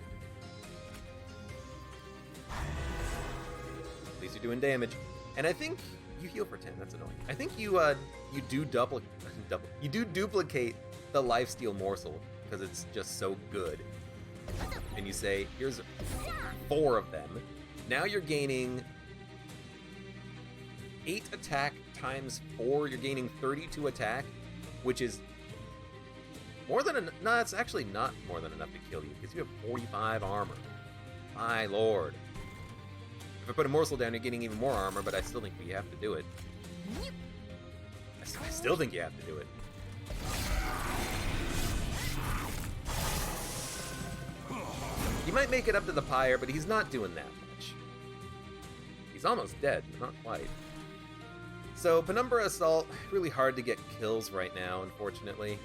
At least you're doing damage. And I think you heal for 10, that's annoying. I think you do duplicate the Lifesteal morsel, because it's just so good. And you say, here's 4 of them. Now you're gaining 8 attack times 4. You're gaining 32 attack, which is more than enough. No, it's actually not more than enough to kill you, because you have 45 armor. My lord. If I put a morsel down, you're getting even more armor, but I still think you have to do it. I still think you have to do it. He might make it up to the pyre, but he's not doing that much. He's almost dead, but not quite. So, Penumbra Assault, really hard to get kills right now, unfortunately.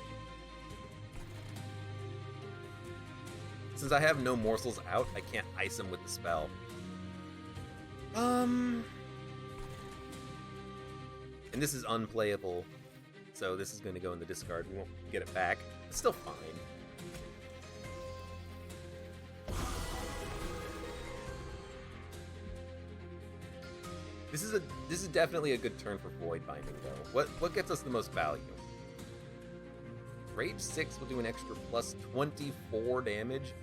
Since I have no morsels out, I can't ice him with the spell. And this is unplayable, so this is going to go in the discard. We won't get it back. It's still fine. This is definitely a good turn for Void Binding, though. What gets us the most value? Rage 6 will do an extra plus 24 damage.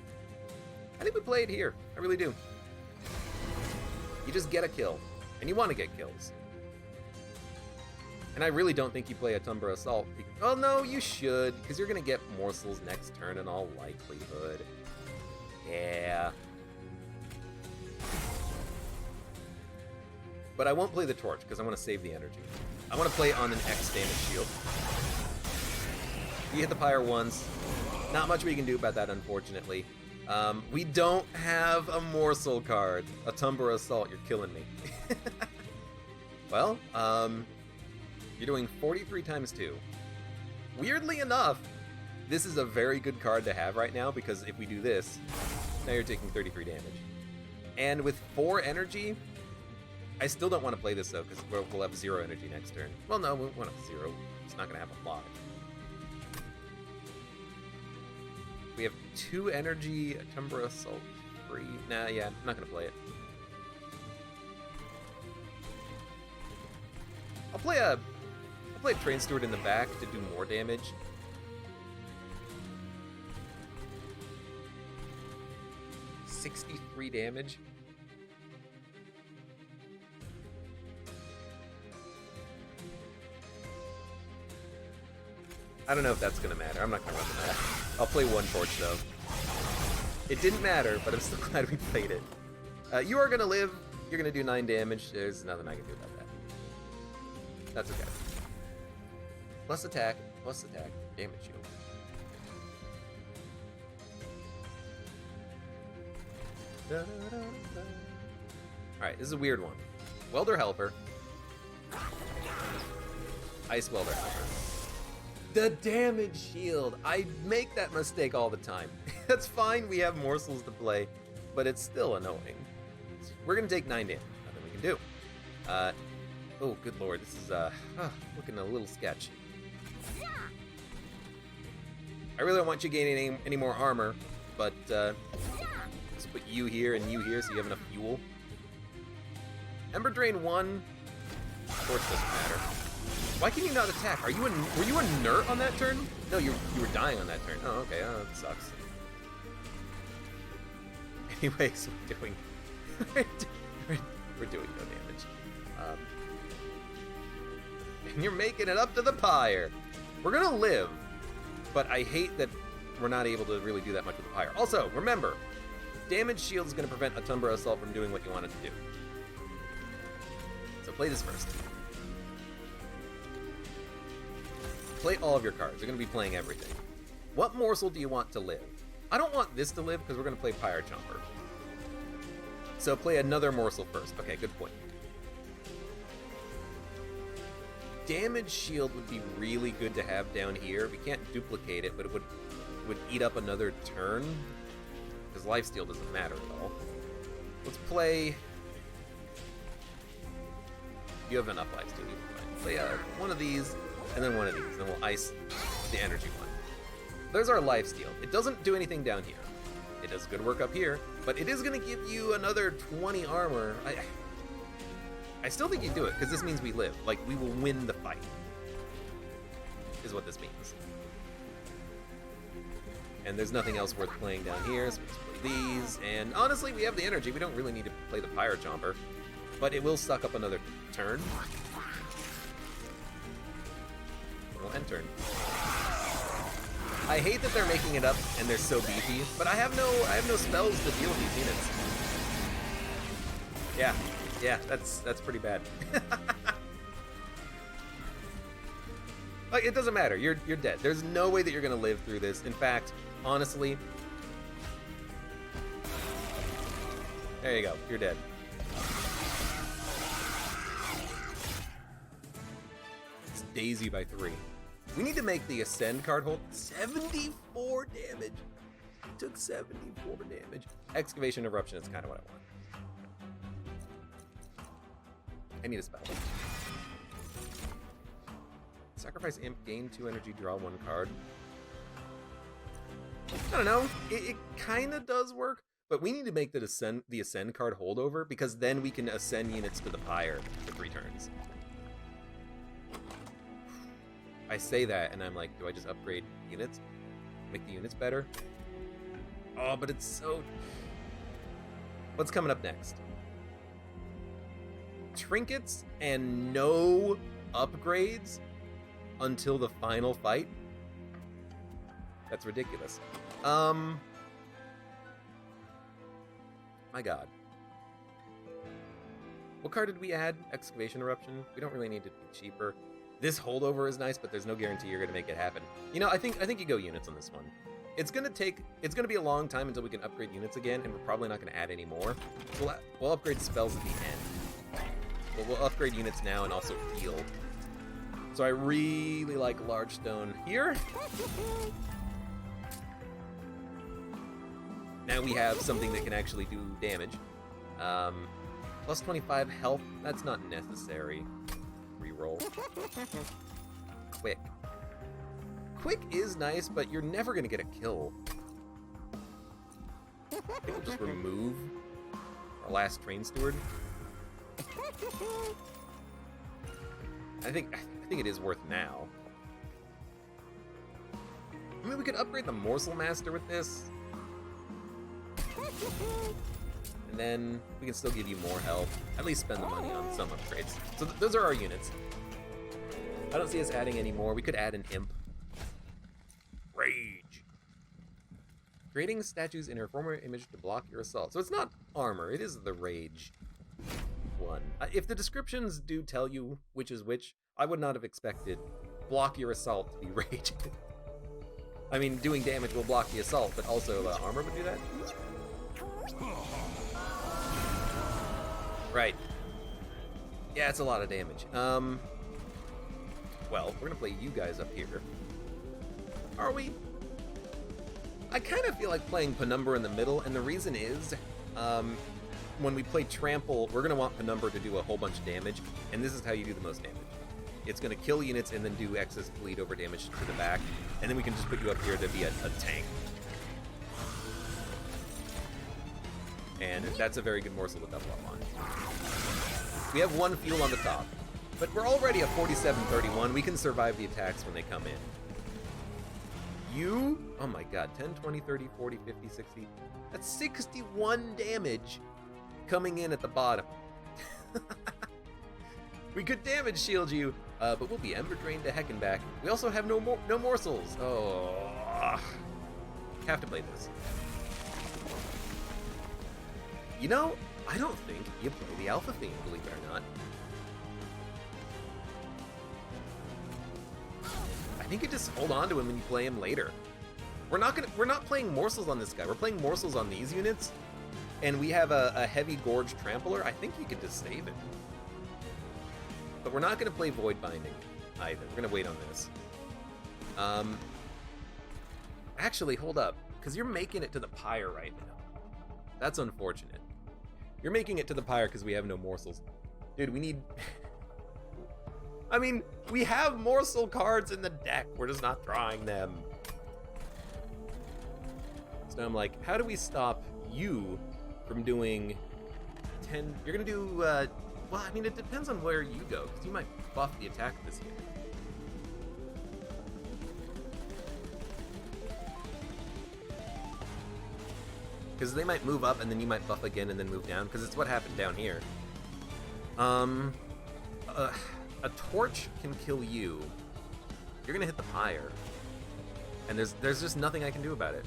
I think we play it here. I really do. You just get a kill, and you want to get kills. And I really don't think you play a Tumber Assault. Oh no, you should, because you're going to get morsels next turn in all likelihood. Yeah. But I won't play the Torch, because I want to save the energy. I want to play on an X damage shield. You hit the Pyre once. Not much we can do about that, unfortunately. We don't have a morsel card. A Tumber Assault, you're killing me. Well, you're doing 43 times 2. Weirdly enough, this is a very good card to have right now, because if we do this, now you're taking 33 damage. And with 4 energy, I still don't want to play this though, because we'll have 0 energy next turn. Well, no, we won't have 0. It's not going to have a lot. We have 2 energy, a Tumber Assault free. Nah, yeah, I'm not going to play it. I'll play a Train Steward in the back to do more damage. $63 damage. I don't know if that's gonna matter. I'm not gonna run the map. I'll play 1 Torch though. It didn't matter, but I'm still glad we played it. You are gonna live. You're gonna do 9 damage. There's nothing I can do about that. That's okay. Plus attack, damage shield. Alright, this is a weird one. Welder Helper. Ice Welder Helper. The damage shield! I make that mistake all the time. That's fine, we have morsels to play, but it's still annoying. We're gonna take 9 damage, nothing we can do. Oh, good lord, this is looking a little sketch. I really don't want you gaining any more armor, but let's put you here and you here so you have enough fuel. Ember Drain 1, of course doesn't matter. Why can you not attack? Were you a nerd on that turn? No, you were dying on that turn. Oh, okay, that sucks. Anyways, we're doing no damage. And you're making it up to the Pyre. We're gonna live, but I hate that we're not able to really do that much with the Pyre. Also, remember, damage shield is gonna prevent a Tumber Assault from doing what you want it to do. So play this first. Play all of your cards. You're gonna be playing everything. What morsel do you want to live? I don't want this to live because we're gonna play Pyre Chomper. So play another morsel first. Okay, good point. Damage shield would be really good to have down here. We can't duplicate it, but it would eat up another turn. Because lifesteal doesn't matter at all. Let's play... You have enough lifesteal, you can play one of these, and then one of these. Then we'll ice the energy one. There's our lifesteal. It doesn't do anything down here. It does good work up here, but it is going to give you another 20 armor. I still think you do it, because this means we live. Like, we will win the fight, is what this means. And there's nothing else worth playing down here, so let's play these. And honestly, we have the energy. We don't really need to play the Pyre Chomper, but it will suck up another turn. We'll end turn. I hate that they're making it up and they're so beefy, but I have no spells to deal with these units. Yeah, that's pretty bad. Like, it doesn't matter. You're dead. There's no way that you're gonna live through this. In fact, honestly, there you go. You're dead. It's Daisy by 3. We need to make the Ascend card hold 74 damage. It took 74 damage. Excavation Eruption is kind of what I want. I need a spell. Sacrifice Imp, gain 2 energy, draw 1 card. I don't know. It kind of does work, But we need to make the ascend card holdover, because then we can ascend units to the pyre for 3 turns. I say that, and I'm like, do I just upgrade units? Make the units better? Oh, but it's so... What's coming up next? Trinkets and no upgrades until the final fight? That's ridiculous. My god. What card did we add? Excavation Eruption? We don't really need to be cheaper. This holdover is nice, but there's no guarantee you're gonna make it happen. You know, I think you go units on this one. It's gonna be a long time until we can upgrade units again, and we're probably not gonna add any more. We'll upgrade spells at the end. But we'll upgrade units now and also heal. So I really like Large Stone here. Now we have something that can actually do damage. Plus 25 health, that's not necessary. Reroll. Quick. Quick is nice, but you're never gonna get a kill. I think we'll just remove our last Train Steward. I think it is worth now. I mean, we could upgrade the Morsel Master with this. And then we can still give you more health. At least spend the money on some upgrades. So those are our units. I don't see us adding any more. We could add an Imp. Rage. Creating statues in her former image to block your assault. So it's not armor, it is the Rage one. If the descriptions do tell you which is which, I would not have expected block your assault to be Rage. I mean, doing damage will block the assault, but also armor would do that? Right. Yeah, it's a lot of damage. Well, we're gonna play you guys up here. Are we? I kind of feel like playing Penumbra in the middle, and the reason is, when we play Trample, we're gonna want Penumbra to do a whole bunch of damage, and this is how you do the most damage. It's gonna kill units and then do excess bleed over damage to the back, and then we can just put you up here to be a tank. And that's a very good morsel to double up on. We have 1 fuel on the top, but we're already at 47-31. We can survive the attacks when they come in. You, oh my god, 10, 20, 30, 40, 50, 60. That's 61 damage coming in at the bottom. We could damage shield you, but we'll be Ember Drained to heck and back. We also have no morsels. Oh, have to play this. You know, I don't think you play the Alpha Fiend, believe it or not. I think you just hold on to him when you play him later. We're not playing morsels on this guy. We're playing morsels on these units, and we have a heavy Gorge Trampler. I think you could just save it. But we're not going to play Void Binding either. We're going to wait on this. Actually, hold up, because you're making it to the pyre right now. That's unfortunate. You're making it to the pyre because we have no morsels. Dude, we need... I mean, we have morsel cards in the deck. We're just not drawing them. So now I'm like, how do we stop you from doing 10... You're going to do... well, I mean, it depends on where you go, because you might buff the attack this year. Because they might move up, and then you might buff again and then move down, because it's what happened down here. A torch can kill you. You're gonna hit the pyre. And there's just nothing I can do about it.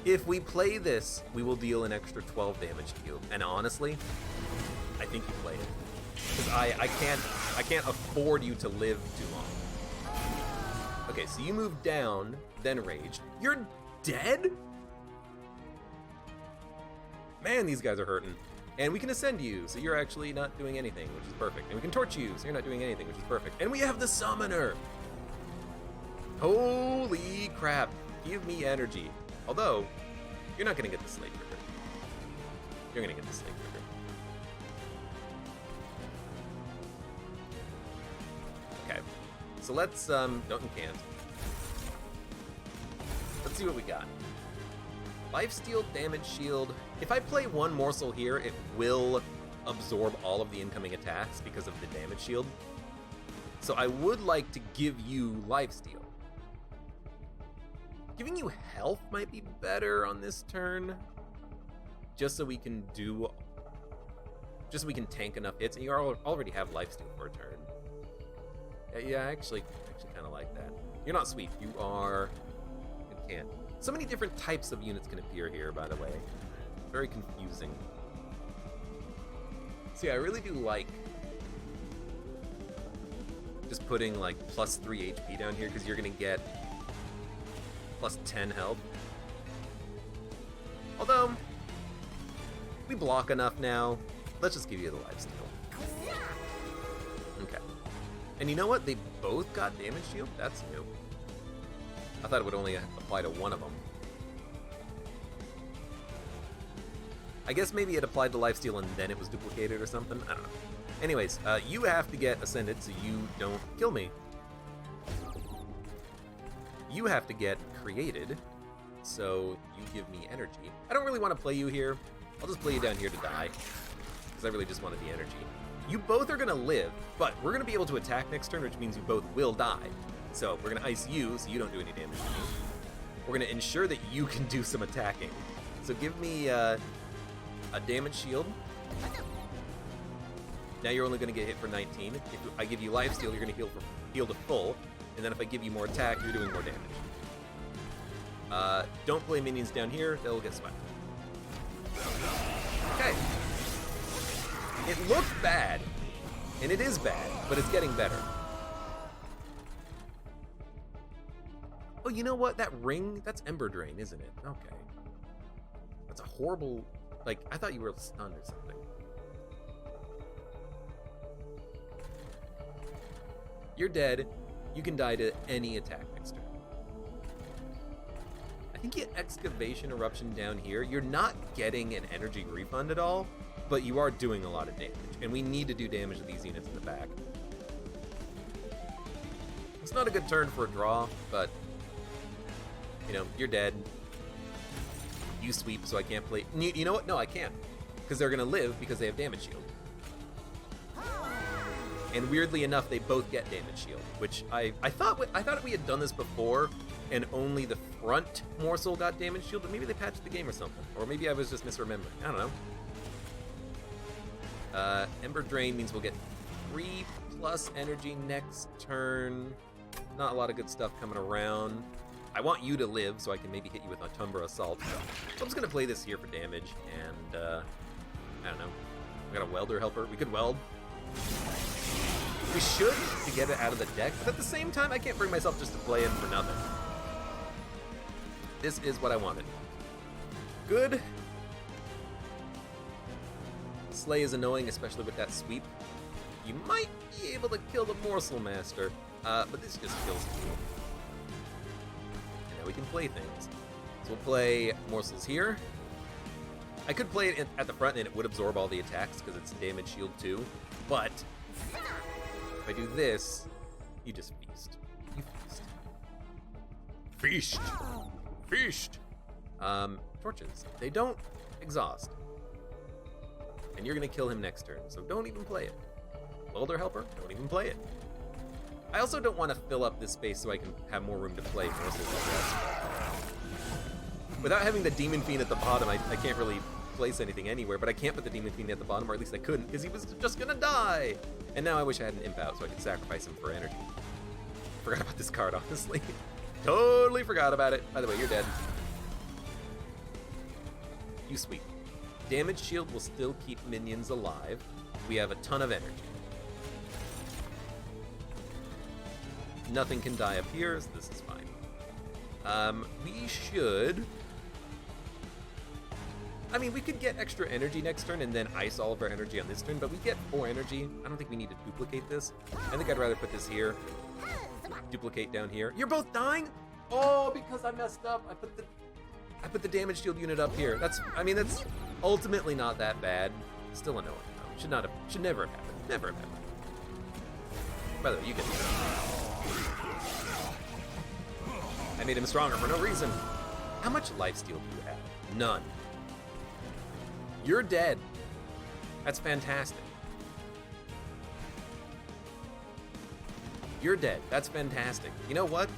If we play this, we will deal an extra 12 damage to you. And honestly, I think you play it. Because I can't afford you to live too long. Okay, so you move down, then raged. You're dead? Man, these guys are hurting. And we can ascend you, so you're actually not doing anything, which is perfect. And we can torch you, so you're not doing anything, which is perfect. And we have the summoner! Holy crap. Give me energy. Although, you're not gonna get the Slate Trigger. You're gonna get the Slate Trigger. Okay. So let's, don't and can't. Let's see what we got. Lifesteal, damage shield. If I play one morsel here, it will absorb all of the incoming attacks because of the damage shield. So I would like to give you lifesteal. Giving you health might be better on this turn. Just so we can tank enough hits, and you already have lifesteal for a turn. Yeah, I actually kind of like that. You're not sweep. You are. You can't. So many different types of units can appear here, by the way. Very confusing. See, I really do like just putting like plus 3 HP down here because you're gonna get plus 10 health. Although we block enough now, let's just give you the lifesteal. Okay. And you know what? They both got damage shield? That's new. I thought it would only apply to one of them. I guess maybe it applied to lifesteal and then it was duplicated or something. I don't know. Anyways, you have to get ascended so you don't kill me. You have to get created so you give me energy. I don't really want to play you here. I'll just play you down here to die because I really just wanted the energy. You both are going to live, but we're going to be able to attack next turn, which means you both will die. So we're going to ice you so you don't do any damage to me. We're going to ensure that you can do some attacking. So give me a damage shield. Now you're only going to get hit for 19. If I give you lifesteal, you're going to heal to full. And then if I give you more attack, you're doing more damage. Don't play minions down here. They'll get swept. Okay. It looked bad. And it is bad, but it's getting better. Oh, you know what? That ring, that's Ember Drain, isn't it? Okay. That's a horrible... Like, I thought you were stunned or something. You're dead. You can die to any attack next turn. I think you get Excavation Eruption down here. You're not getting an energy refund at all, but you are doing a lot of damage, and we need to do damage to these units in the back. It's not a good turn for a draw, but, you know, you're dead. You sweep, so I can't play... You know what? No, I can't, because they're going to live because they have damage shield. And weirdly enough, they both get damage shield, which I thought we had done this before, and only the front morsel got damage shield, but maybe they patched the game or something. Or maybe I was just misremembering. I don't know. Ember Drain means we'll get 3+ energy next turn. Not a lot of good stuff coming around. I want you to live so I can maybe hit you with a Tumbra Assault. So I'm just going to play this here for damage, and I don't know. We got a Welder Helper. We could weld. We should to get it out of the deck, but at the same time, I can't bring myself just to play him for nothing. This is what I wanted. Good. Slay is annoying, especially with that sweep. You might be able to kill the Morsel Master, but this just kills you. And now we can play things. So we'll play Morsels here. I could play it at the front and it would absorb all the attacks because it's damage shield too, but if I do this, you just feast. You feast. Feast! Feast! Torches. They don't exhaust. And you're gonna kill him next turn, so don't even play it. Welder Helper, don't even play it. I also don't want to fill up this space so I can have more room to play Morsels like that. Without having the Demon Fiend at the bottom, I can't really place anything anywhere, but I can't put the Demon Fiend at the bottom, or at least I couldn't, because he was just gonna die! And now I wish I had an Imp out so I could sacrifice him for energy. Forgot about this card, honestly. Totally forgot about it. By the way, you're dead. You sweep. Damage shield will still keep minions alive. We have a ton of energy. Nothing can die up here, so this is fine. We should... I mean, we could get extra energy next turn and then ice all of our energy on this turn, but we get 4 energy. I don't think we need to duplicate this. I think I'd rather put this here. Duplicate down here. You're both dying? Oh, because I messed up. I put the damage shield unit up here. That's ultimately not that bad. Still annoying though. Should never have happened. Never have happened. By the way, you get I made him stronger for no reason. How much lifesteal do you have? None. You're dead. That's fantastic. You're dead. That's fantastic. You know what?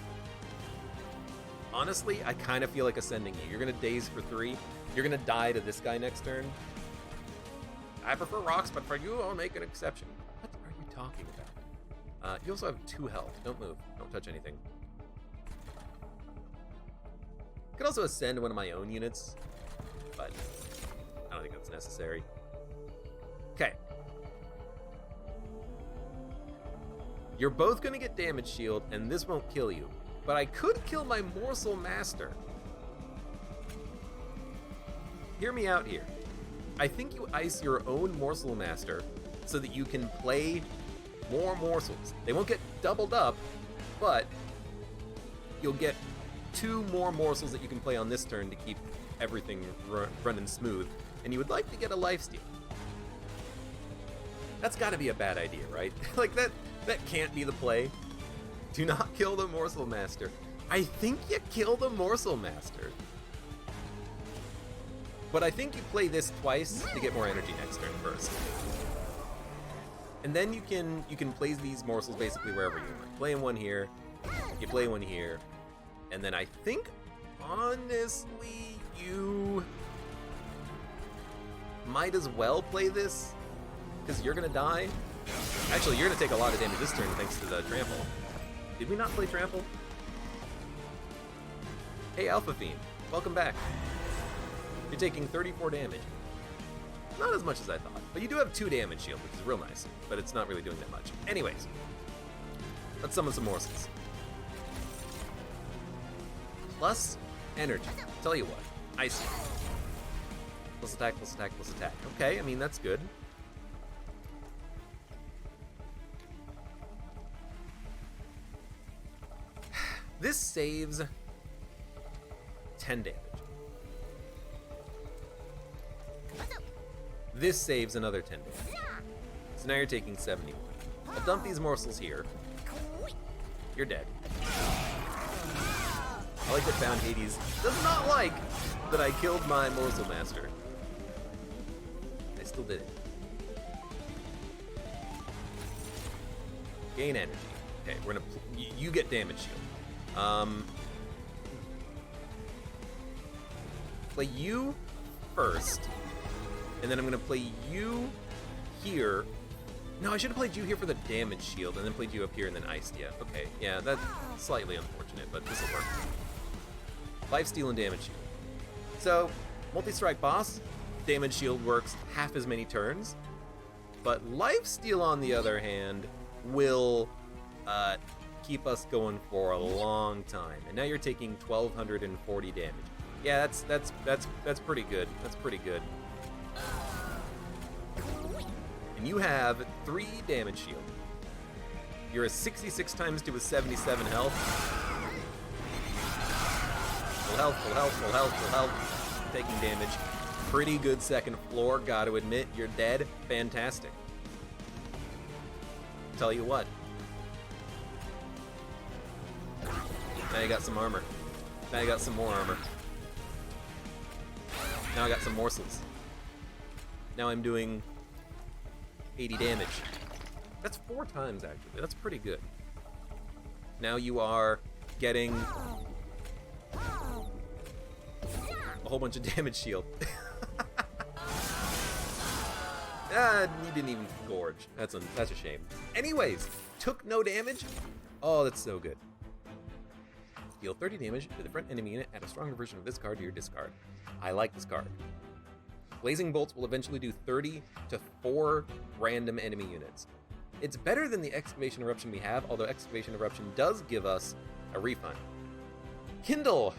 Honestly, I kind of feel like ascending you. You're going to daze for 3. You're going to die to this guy next turn. I prefer rocks, but for you, I'll make an exception. What are you talking about? You also have 2 health. Don't move. Don't touch anything. I could also ascend one of my own units, but I don't think that's necessary. Okay. You're both going to get damage shield, and this won't kill you. But I could kill my Morsel Master. Hear me out here. I think you ice your own Morsel Master so that you can play more morsels. They won't get doubled up, but you'll get 2 more morsels that you can play on this turn to keep everything running smooth. And you would like to get a lifesteal. That's got to be a bad idea, right? Like that can't be the play. Do not kill the Morsel Master. I think you kill the Morsel Master. But I think you play this twice to get more energy next turn first. And then you can place these morsels basically wherever you want. Play one here, you play one here, and then I think, honestly, you might as well play this, because you're gonna die. Actually, you're gonna take a lot of damage this turn thanks to the trample. Did we not play trample? Hey, Alpha Fiend, welcome back. You're taking 34 damage. Not as much as I thought, but you do have 2 damage shield, which is real nice, but it's not really doing that much. Anyways, let's summon some morsels. Plus energy. Tell you what, ice. Plus attack, plus attack, plus attack. Okay, I mean, that's good. This saves 10 damage. This saves another 10 damage. So now you're taking 71. I'll dump these morsels here. You're dead. I like that Found Hades does not like that I killed my Morsel Master. I still did it. Gain energy. Okay, we're gonna. You get damage shield. Play you first, and then I'm gonna play you here. No, I should have played you here for the damage shield, and then played you up here and then iced you. Okay, yeah, that's slightly unfortunate, but this will work. Lifesteal and damage shield. So, multi-strike boss, damage shield works half as many turns, but lifesteal, on the other hand, will keep us going for a long time. And now you're taking 1,240 damage. Yeah, that's pretty good. That's pretty good. And you have 3 damage shield. You're a 66 times to a 77 health. Full health, full health, full health, full health. Taking damage. Pretty good second floor, gotta admit. You're dead. Fantastic. Tell you what. Now you got some armor. Now you got some more armor. Now I got some morsels. Now I'm doing 80 damage. That's 4 times, actually. That's pretty good. Now you are getting a whole bunch of damage shield. You didn't even gorge. That's a shame. Anyways, took no damage. Oh, that's so good. Deal 30 damage to the front enemy unit. Add a stronger version of this card to your discard. I like this card. Blazing Bolts will eventually do 30 to 4 random enemy units. It's better than the Excavation Eruption we have, although Excavation Eruption does give us a refund. Kindle,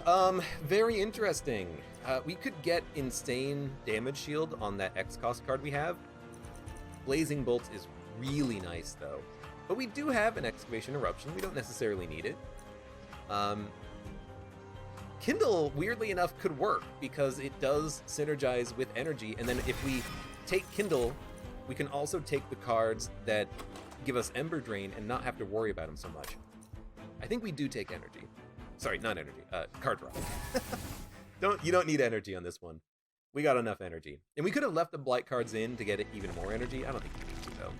very interesting. We could get insane damage shield on that X-Cost card we have. Blazing Bolts is really nice, though. But we do have an Excavation Eruption. We don't necessarily need it. Kindle, weirdly enough, could work because it does synergize with energy, and then if we take Kindle, we can also take the cards that give us Ember Drain and not have to worry about them so much. I think we do take energy. Sorry, not energy, card draw. You don't need energy on this one. We got enough energy. And we could have left the blight cards in to get it even more energy. I don't think you need to, though.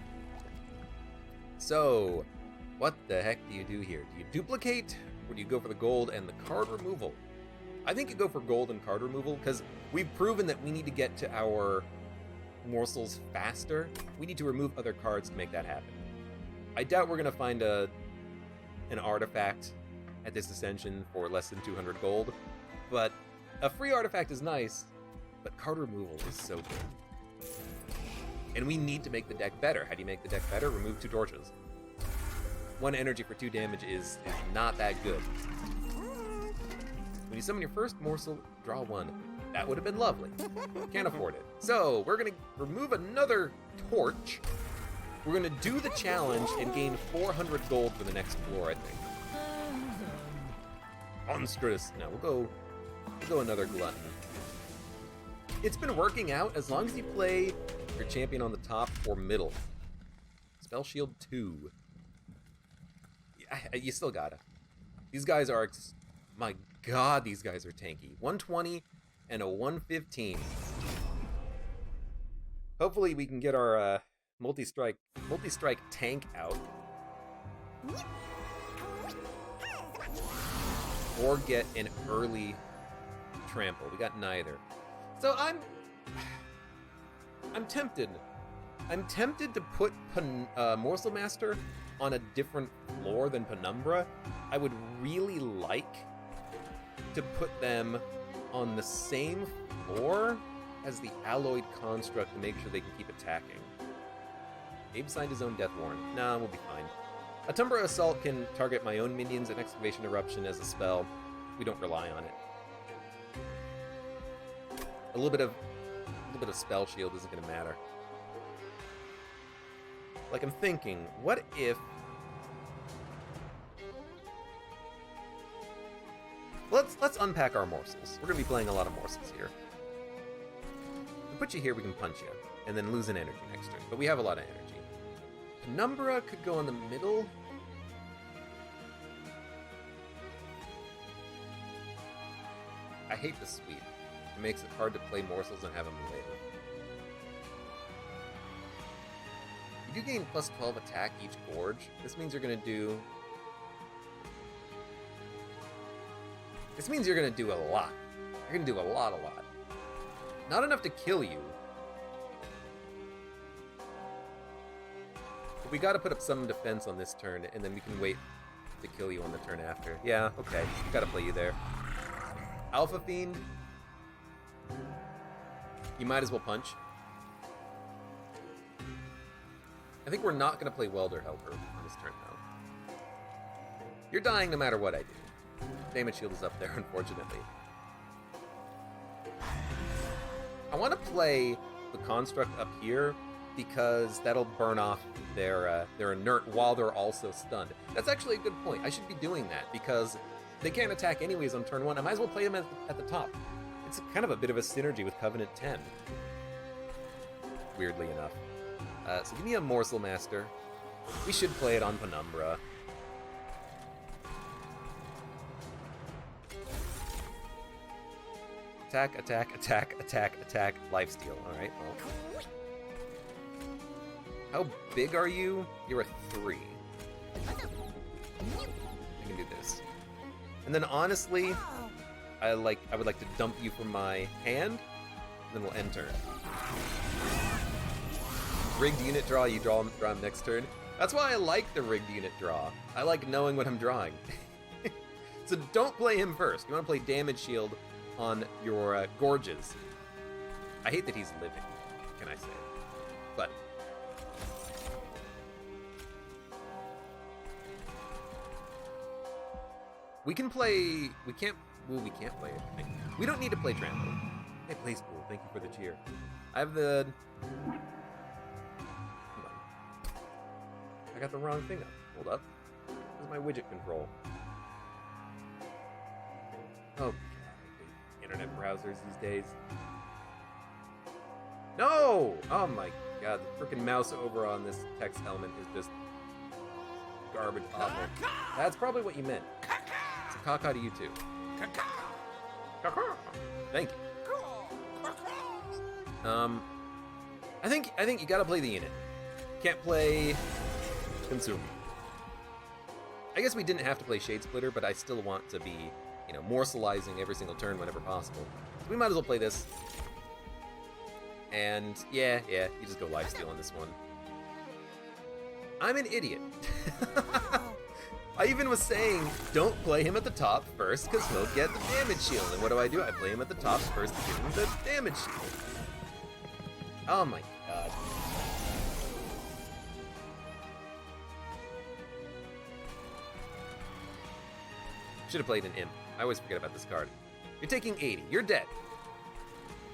So, what the heck do you do here? Do you duplicate, or do you go for the gold and the card removal? I think you go for gold and card removal, because we've proven that we need to get to our morsels faster. We need to remove other cards to make that happen. I doubt we're going to find an artifact at this ascension for less than 200 gold, but a free artifact is nice, but card removal is so good. And we need to make the deck better. How do you make the deck better? Remove 2 torches. 1 energy for 2 damage is not that good. When you summon your first morsel, draw 1. That would have been lovely. Can't afford it. So, we're going to remove another torch. We're going to do the challenge and gain 400 gold for the next floor, I think. Monstrous. No, we'll go another glutton. It's been working out as long as you play your champion on the top or middle. Spell shield 2. You still gotta. These guys are... My god, these guys are tanky. 120 and a 115. Hopefully we can get our multi-strike tank out. Or get an early trample. We got neither. So I'm tempted. I'm tempted to put Morsel Master on a different floor than Penumbra. I would really like to put them on the same floor as the Alloyed Construct to make sure they can keep attacking. Abe signed his own death warrant. Nah, we'll be fine. A Tumbra Assault can target my own minions and Excavation Eruption as a spell. We don't rely on it. A little bit of spell shield isn't going to matter. Like, I'm thinking, what if... Let's unpack our morsels. We're going to be playing a lot of morsels here. If we put you here, we can punch you, and then lose an energy next turn. But we have a lot of energy. Penumbra could go in the middle. I hate the sweep. It makes it hard to play morsels and have them later. You do gain plus 12 attack each gorge. This means you're going to do... This means you're going to do a lot. You're going to do a lot. Not enough to kill you. But we got to put up some defense on this turn, and then we can wait to kill you on the turn after. Yeah, okay. Got to play you there. Alpha Fiend. You might as well punch. I think we're not going to play Welder Helper on this turn, though. You're dying no matter what I do. Damage shield is up there, unfortunately. I want to play the Construct up here because that'll burn off their inert while they're also stunned. That's actually a good point. I should be doing that because they can't attack anyways on turn 1. I might as well play them at the top. It's kind of a bit of a synergy with Covenant 10. Weirdly enough. So give me a Morsel Master. We should play it on Penumbra. Attack, attack, attack, attack, attack, lifesteal. Alright, well. How big are you? You're a 3. I can do this. And then honestly, I would like to dump you from my hand, then we'll end turn. Rigged unit draw, you draw him next turn. That's why I like the rigged unit draw. I like knowing what I'm drawing. So don't play him first. You want to play damage shield on your Gorges. I hate that he's living, can I say. But we can play... We can't play it. We don't need to play Trample. Hey, play school. Thank you for the cheer. I have the... Hold on. I got the wrong thing up. Hold up. Where's my widget control? Oh, God. I hate internet browsers these days. No! Oh my God. The freaking mouse over on this text element is just garbage awful. That's probably what you meant. It's a caca to you too. Thank you. I think you gotta play the unit. Can't play consumer. I guess we didn't have to play Shade Splitter, but I still want to be, you know, morselizing every single turn whenever possible. So we might as well play this. And yeah, you just go lifesteal on this one. I'm an idiot. I even was saying, don't play him at the top first, because he'll get the damage shield. And what do? I play him at the top first to give him the damage shield. Oh my god. Should have played an imp. I always forget about this card. You're taking 80. You're dead.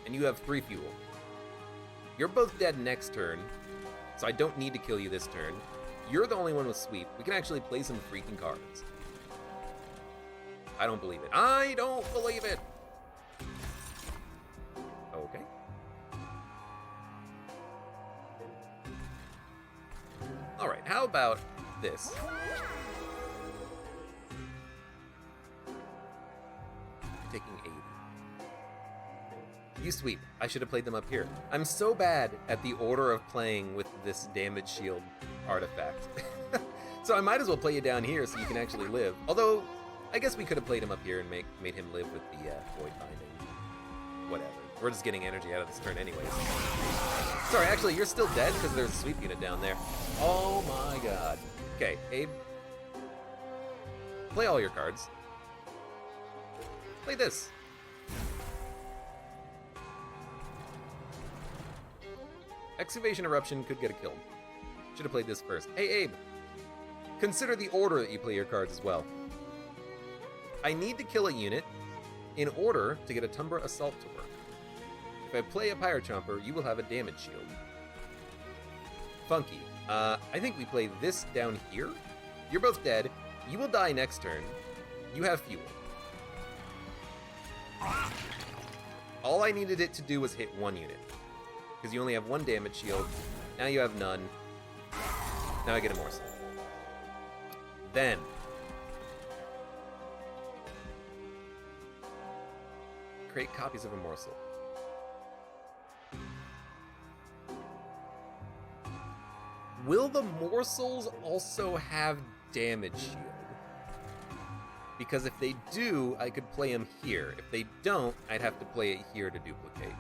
And you have 3 fuel. You're both dead next turn, so I don't need to kill you this turn. You're the only one with sweep. We can actually play some freaking cards. I don't believe it. I don't believe it! Okay. Alright, how about this? Taking 80. You sweep. I should have played them up here. I'm so bad at the order of playing with this damage shield artifact. So I might as well play you down here so you can actually live. Although, I guess we could have played him up here and made him live with the void binding. Whatever. We're just getting energy out of this turn anyways. Sorry, actually, you're still dead because there's a sweep unit down there. Oh my god. Okay, Abe. Play all your cards. Play this. Excavation Eruption could get a kill. Should have played this first. Hey, Abe. Consider the order that you play your cards as well. I need to kill a unit in order to get a Tumbra Assault to work. If I play a Pyrochomper, you will have a damage shield. Funky. I think we play this down here. You're both dead. You will die next turn. You have fuel. All I needed it to do was hit 1 unit. Because you only have 1 damage shield. Now you have none. Now I get a morsel. Then create copies of a morsel. Will the morsels also have damage shield? Because if they do, I could play them here. If they don't, I'd have to play it here to duplicate.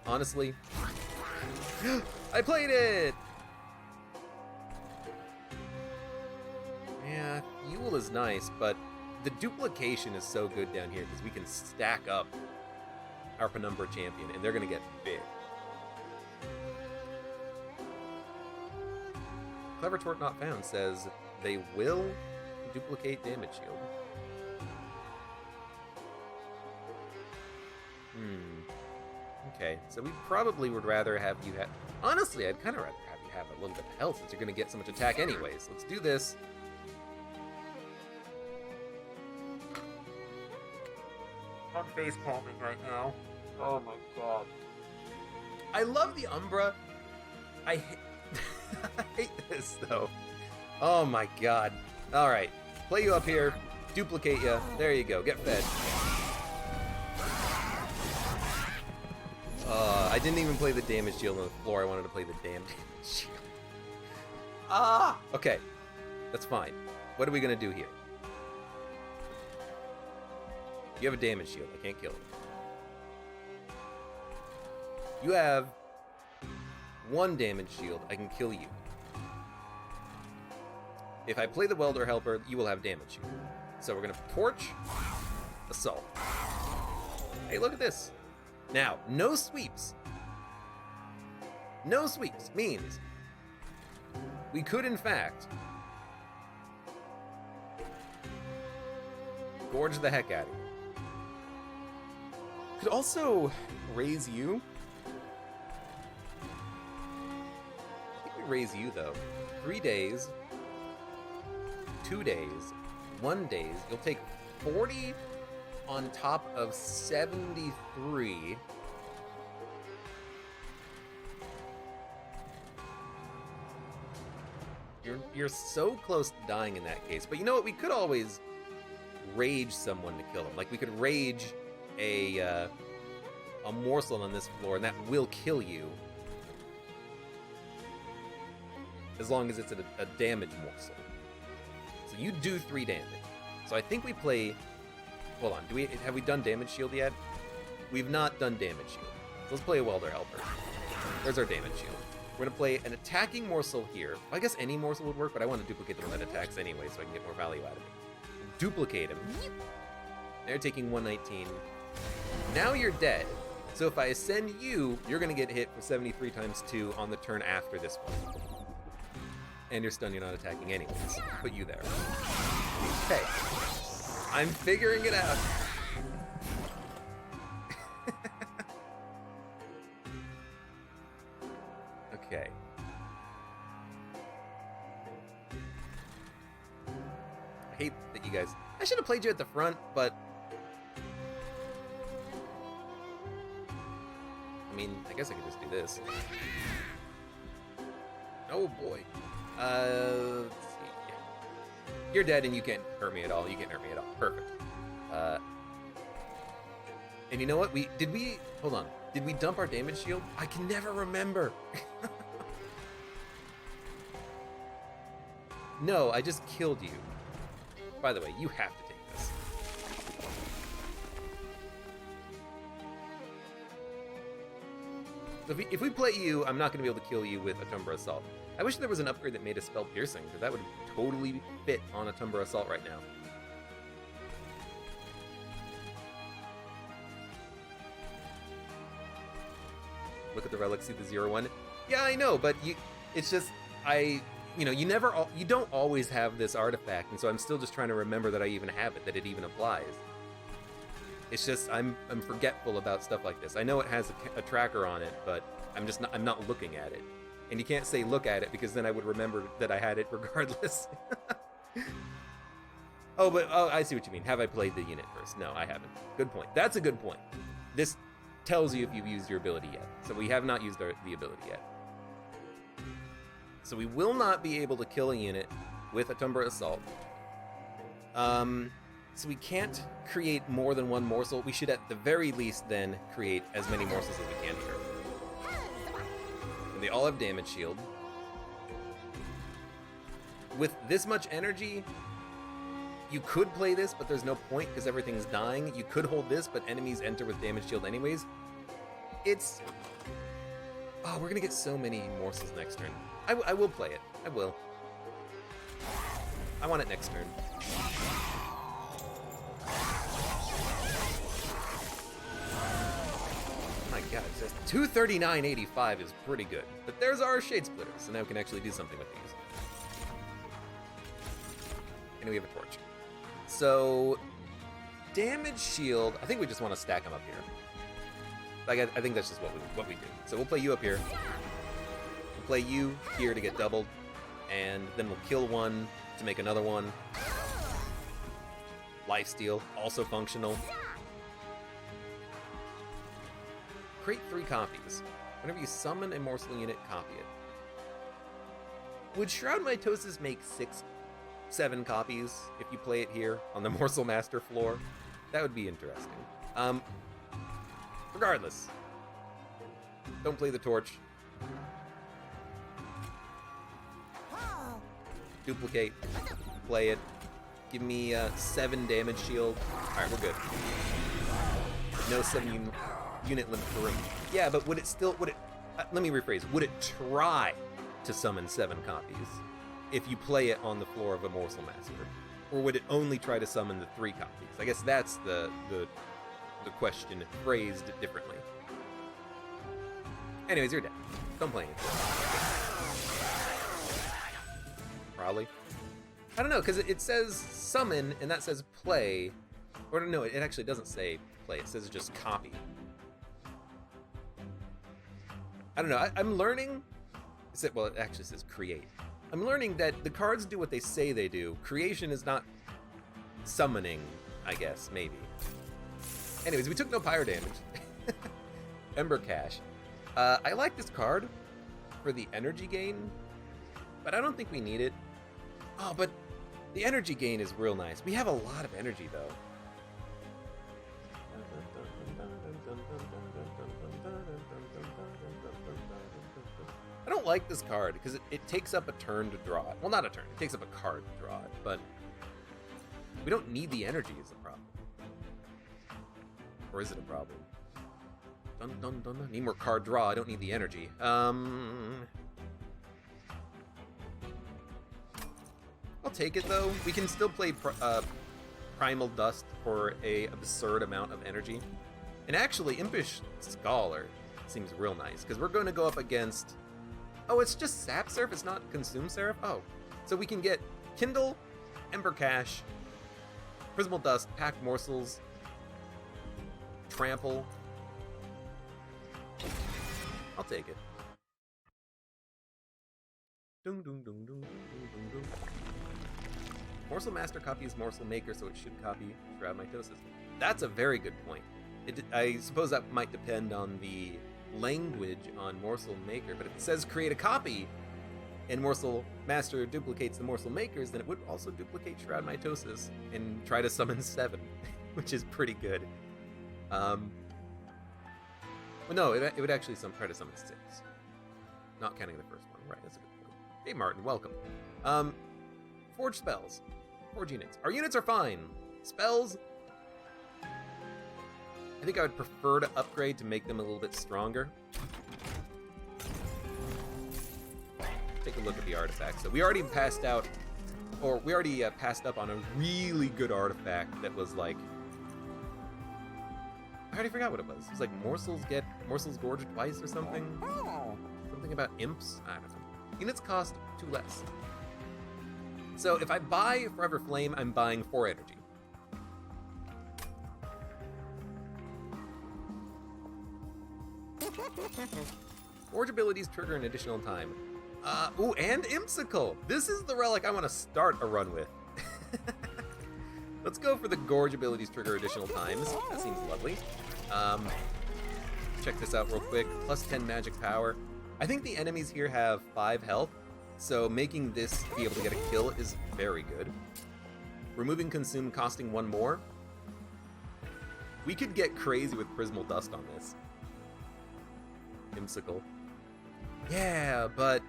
Honestly, I played it! Yeah, fuel is nice, but the duplication is so good down here because we can stack up our Penumbra champion and they're gonna get big. Clever Tort Not Found says they will duplicate damage shield. Okay, so we probably would rather have you have... Honestly, I'd kind of rather have you have a little bit of health since you're going to get so much attack anyways. Let's do this. I'm face palming right now. Oh my god. I love the Umbra. I hate this, though. Oh my god. Alright, play you up here, duplicate you. There you go, get fed. I didn't even play the damage shield on the floor. I wanted to play the damn damage shield. Okay, that's fine. What are we gonna do here? You have a damage shield. I can't kill it. You have 1 damage shield. I can kill you. If I play the Welder Helper, you will have damage shield. So we're gonna Torch, Assault. Hey, look at this. Now, no sweeps. No sweeps means we could, in fact, gorge the heck out of you. Could also raise you. I think we raise you, though. 3 days, 2 days, 1 days. You'll take 40 on top of 73. You're so close to dying in that case. But you know what? We could always rage someone to kill him. Like, we could rage a morsel on this floor, and that will kill you. As long as it's a damage morsel. So you do 3 damage. So I think we play... Hold on, have we done damage shield yet? We've not done damage shield. So let's play a welder helper. There's our damage shield. We're gonna play an attacking morsel here. I guess any morsel would work, but I want to duplicate the one that attacks anyway so I can get more value out of it. Duplicate him. They're taking 119. Now you're dead. So if I ascend you, you're gonna get hit for 73 times 2 on the turn after this one. And you're stunned, you're not attacking anyways. Put you there. Okay. I'm figuring it out. Okay. I hate that you guys... I should have played you at the front, but... I mean, I guess I could just do this. Oh boy. Let's see. You're dead and you can't hurt me at all. You can't hurt me at all. Perfect. And you know what? Hold on. Did we dump our damage shield? I can never remember. No, I just killed you. By the way, you have to take this. So if we play you, I'm not going to be able to kill you with a Tumbra Assault. I wish there was an upgrade that made a spell piercing, because that would totally fit on a Tumbra Assault right now. Look at the relic, see the 0-1. Yeah, I know, but it's just, you don't always have this artifact, and so I'm still just trying to remember that I even have it, that it even applies. It's just, I'm forgetful about stuff like this. I know it has a tracker on it, but I'm not looking at it. And you can't say look at it, because then I would remember that I had it regardless. Oh, I see what you mean. Have I played the unit first? No, I haven't. Good point. That's a good point. This tells you if you've used your ability yet. So we have not used the ability yet. So we will not be able to kill a unit with a Tumbra Assault. So we can't create more than one morsel. We should at the very least then create as many morsels as we can here. And they all have damage shield. With this much energy, you could play this, but there's no point because everything's dying. You could hold this, but enemies enter with damage shield anyways. Oh, we're gonna get so many morsels next turn. I will play it. I will. I want it next turn. My god, it says 239.85 is pretty good. But there's our Shade Splitters, so now we can actually do something with these. And we have a torch. So, damage shield, I think we just want to stack them up here. Like, I think that's just what we do. So we'll play you up here. We'll play you here to get doubled. And then we'll kill one to make another one. Lifesteal, also functional. Create 3 copies. Whenever you summon a morsel unit, copy it. Would Shroud Mitosis make 7 copies if you play it here on the Morsel Master floor? That would be interesting. Regardless, don't play the torch. Duplicate, play it. Give me 7 damage shield. Alright, we're good. No 7 unit limit per room. Yeah, but would it, let me rephrase, would it try to summon 7 copies if you play it on the floor of a Morsel Master? Or would it only try to summon the 3 copies? I guess that's the question phrased differently. Anyways, you're dead. Don't play it. Probably. I don't know, because it says summon, and that says play. Or no, it actually doesn't say play. It says just copy. I don't know. I'm learning. Well, it actually says create. I'm learning that the cards do what they say they do. Creation is not summoning, I guess, maybe. Anyways, we took no pyro damage. Ember Cache. I like this card for the energy gain, but I don't think we need it. Oh, but The energy gain is real nice. We have a lot of energy, though. I don't like this card because it takes up a turn to draw it. Well, not a turn. It takes up a card to draw it, but we don't need the energy is the problem. Or is it a problem? Dun dun dun dun. Need more card draw. I don't need the energy. I'll take it, though. We can still play Primal Dust for a absurd amount of energy. And actually, Impish Scholar seems real nice, because we're going to go up against... Oh, it's just Sap Surf? It's not Consume Seraph? Oh. So we can get Kindle, Ember Cash, Prismal Dust, Pack Morsels, Trample. I'll take it. Dung, dung, dung, dung, dung, dung, dung. Morsel Master copies Morsel Maker, so it should copy Shroud Mitosis. That's a very good point. I suppose that might depend on the language on Morsel Maker, but if it says create a copy, and Morsel Master duplicates the Morsel Makers, then it would also duplicate Shroud Mitosis and try to summon 7, which is pretty good. Well, no, it would actually try to summon 6. Not counting the first one. Right, that's a good point. Hey, Martin, welcome. Forge spells. Forge units. Our units are fine. Spells, I think I would prefer to upgrade to make them a little bit stronger. Take a look at the artifacts. So we already passed out, or we already passed up on a really good artifact that was like... I already forgot what it was. It was like Morsels Gorge twice or something. Something about imps? I don't know. Units cost 2 less. So if I buy Forever Flame, I'm buying 4 energy. Forge abilities trigger an additional time. Ooh, and Impsicle! This is the relic I want to start a run with. Let's go for the Gorge abilities trigger additional times. That seems lovely. Check this out real quick. Plus 10 magic power. I think the enemies here have 5 health, so making this be able to get a kill is very good. Removing Consume costing 1 more. We could get crazy with Prismal Dust on this. Impsicle. Yeah, but...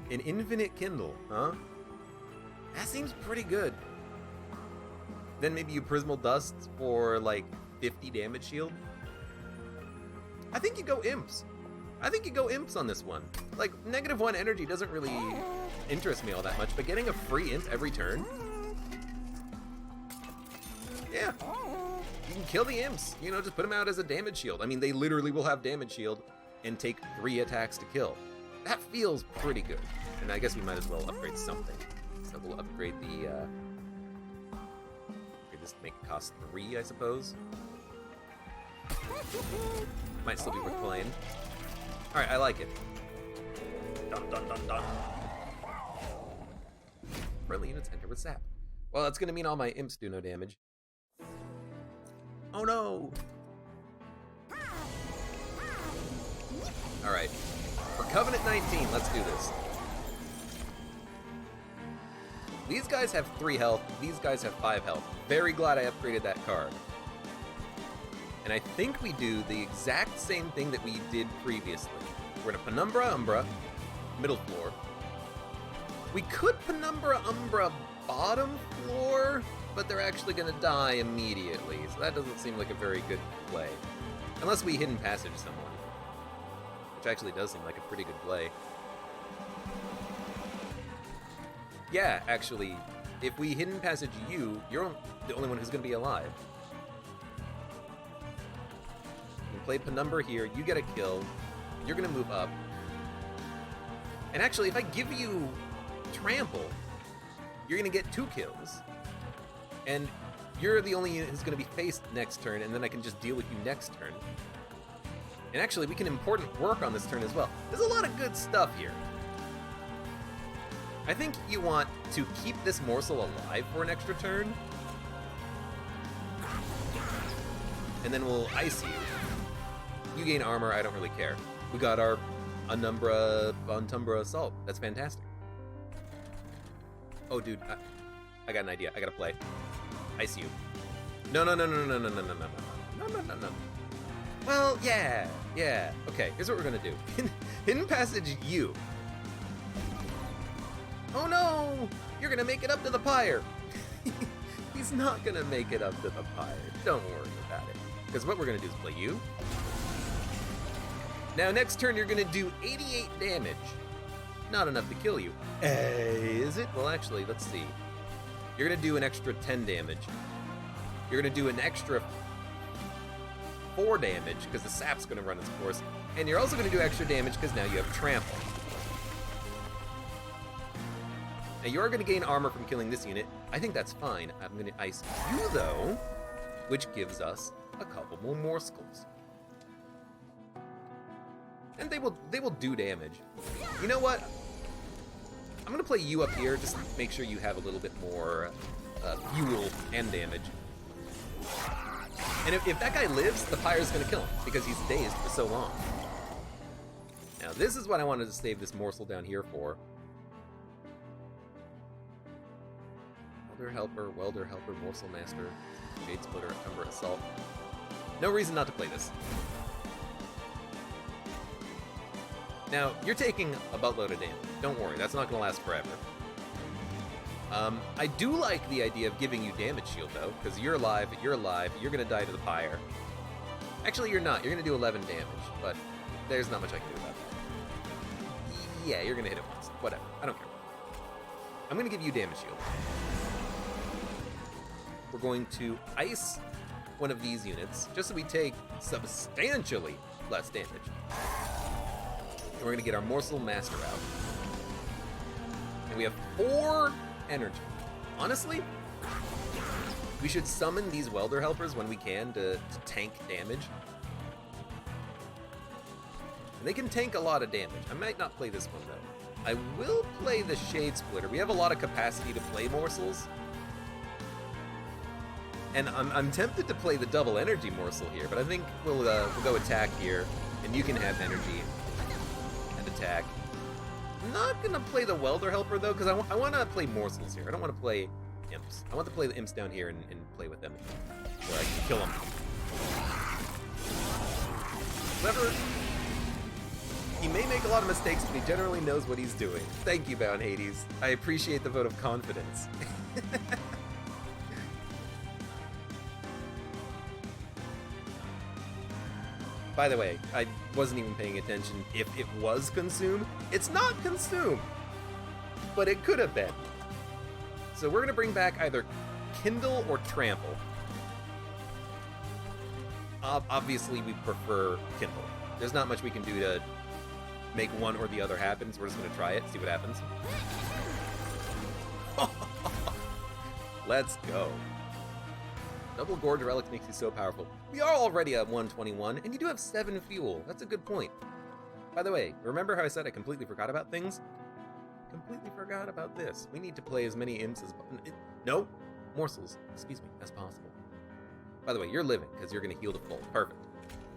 an infinite Kindle, huh? That seems pretty good. Then maybe you Prismal Dust for, like, 50 damage shield? I think you go Imps. I think you go Imps on this one. Like, -1 energy doesn't really interest me all that much, but getting a free Imp every turn? Yeah. You can kill the Imps. You know, just put them out as a damage shield. I mean, they literally will have damage shield and take 3 attacks to kill. That feels pretty good. And I guess we might as well upgrade something. So we'll upgrade the, upgrade this to make it cost 3, I suppose. Might still be worth playing. Alright, I like it. Dun dun dun dun. Friendly units enter with sap. Well, that's gonna mean all my imps do no damage. Oh no! Alright. For Covenant 19, let's do this. These guys have 3 health, these guys have 5 health. Very glad I upgraded that card. And I think we do the exact same thing that we did previously. We're gonna Penumbra Umbra, middle floor. We could Penumbra Umbra bottom floor, but they're actually gonna die immediately, so that doesn't seem like a very good play. Unless we Hidden Passage someone. Which actually does seem like a pretty good play. Yeah, actually, if we Hidden Passage you, you're the only one who's gonna be alive. You play Penumbra here, you get a kill, you're gonna move up. And actually, if I give you Trample, you're gonna get 2 kills. And you're the only unit who's gonna be faced next turn, and then I can just deal with you next turn. And actually, we can important work on this turn as well. There's a lot of good stuff here. I think you want to keep this morsel alive for an extra turn. And then we'll ice you. You gain armor, I don't really care. We got our Umbra Assault. That's fantastic. Oh, dude, I got an idea. I gotta play. Ice you. No, no, no, no, no, no, no, no, no, no, no, no, no, no. Well, yeah. Okay, here's what we're gonna do. Hidden passage you. Oh no! You're gonna make it up to the pyre. He's not gonna make it up to the pyre. Don't worry about it. Because what we're gonna do is play you. Now, next turn, you're gonna do 88 damage. Not enough to kill you. Is it? Well, actually, let's see. You're gonna do an extra 10 damage. You're gonna do an extra 4 damage, because the sap's gonna run its course. And you're also gonna do extra damage, because now you have trample. Now, you are gonna gain armor from killing this unit. I think that's fine. I'm gonna ice you, though, which gives us a couple more morsels. And they will do damage. You know what? I'm gonna play you up here, just to make sure you have a little bit more fuel and damage. And if that guy lives, the pyre's gonna kill him, because he's dazed for so long. Now, this is what I wanted to save this morsel down here for. Welder helper, morsel master, shade splitter, ember assault. No reason not to play this. Now, you're taking a buttload of damage. Don't worry, that's not going to last forever. I do like the idea of giving you damage shield, though, because you're alive, you're going to die to the pyre. Actually, you're not. You're going to do 11 damage, but there's not much I can do about that. Yeah, you're going to hit it once. Whatever. I don't care. I'm going to give you damage shield. We're going to ice one of these units, just so we take substantially less damage. And we're going to get our Morsel Master out. And we have 4 energy. Honestly, we should summon these Welder Helpers when we can to tank damage. And they can tank a lot of damage. I might not play this one, though. I will play the Shade Splitter. We have a lot of capacity to play morsels. And I'm tempted to play the double energy morsel here, but I think we'll go attack here, and you can have energy and attack. I'm not gonna play the Welder Helper though, because I want to play morsels here. I don't want to play imps. I want to play the imps down here and play with them, where I can kill them. However, he may make a lot of mistakes, but he generally knows what he's doing. Thank you, Bound Hades. I appreciate the vote of confidence. By the way, I wasn't even paying attention if it was consume. It's not consume, but it could have been. So we're gonna bring back either Kindle or Trample. Obviously, we prefer Kindle. There's not much we can do to make one or the other happen, so we're just gonna try it, see what happens. Let's go. Double Gorge Relics makes you so powerful. We are already at 121, and you do have 7 fuel. That's a good point. By the way, remember how I said I completely forgot about things? Completely forgot about this. We need to play as many imps as... No! Morsels, excuse me, as possible. By the way, you're living, because you're going to heal to full. Perfect.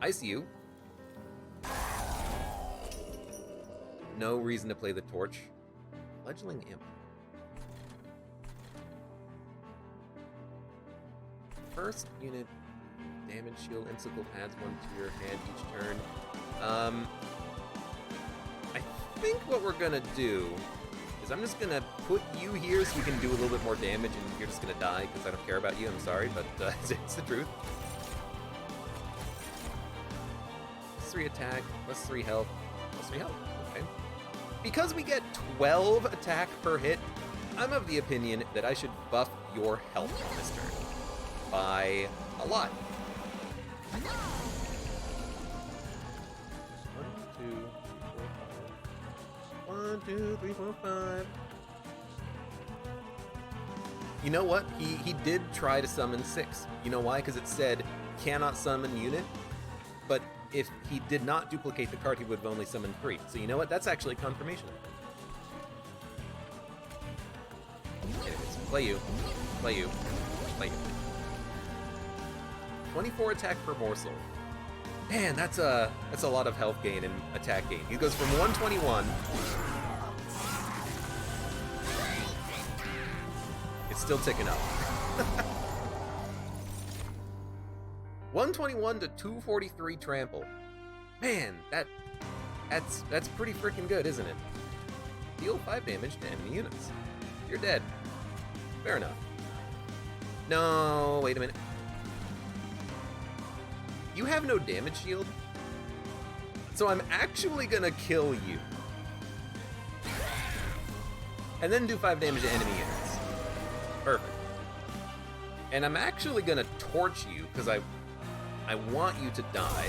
I see you. No reason to play the torch. Fledgling imp. First unit damage shield instacle adds 1 to your hand each turn. I think what we're gonna do is I'm just gonna put you here so you can do a little bit more damage, and you're just gonna die because I don't care about you. I'm sorry, but it's the truth. +3 attack, +3 health, +3 health. Okay. Because we get 12 attack per hit, I'm of the opinion that I should buff your health on this turn. By a lot. 1, 2, 3, 4, 5. You know what? He did try to summon 6. You know why? Because it said cannot summon unit. But if he did not duplicate the card, he would have only summoned 3. So you know what? That's actually confirmation. Anyways, play you. Play you. Play you. 24 attack per morsel. Man, that's a lot of health gain and attack gain. He goes from 121 It's still ticking up. 121 to 243 trample. Man, that's pretty freaking good, isn't it? Deal 5 damage to enemy units. You're dead. Fair enough. No, wait a minute. You have no damage shield? So I'm actually gonna kill you. And then do 5 damage to enemy units. Perfect. And I'm actually gonna torch you, because I want you to die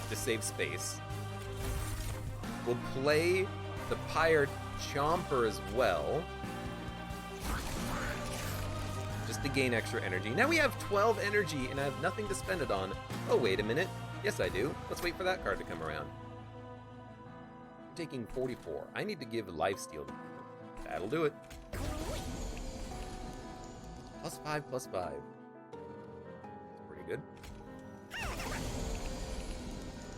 to save space. We'll play the Pyre Chomper as well, just to gain extra energy. Now we have 12 energy, and I have nothing to spend it on. Oh, wait a minute. Yes, I do. Let's wait for that card to come around. I'm taking 44. I need to give lifesteal to him. That'll do it. +5, +5. That's pretty good.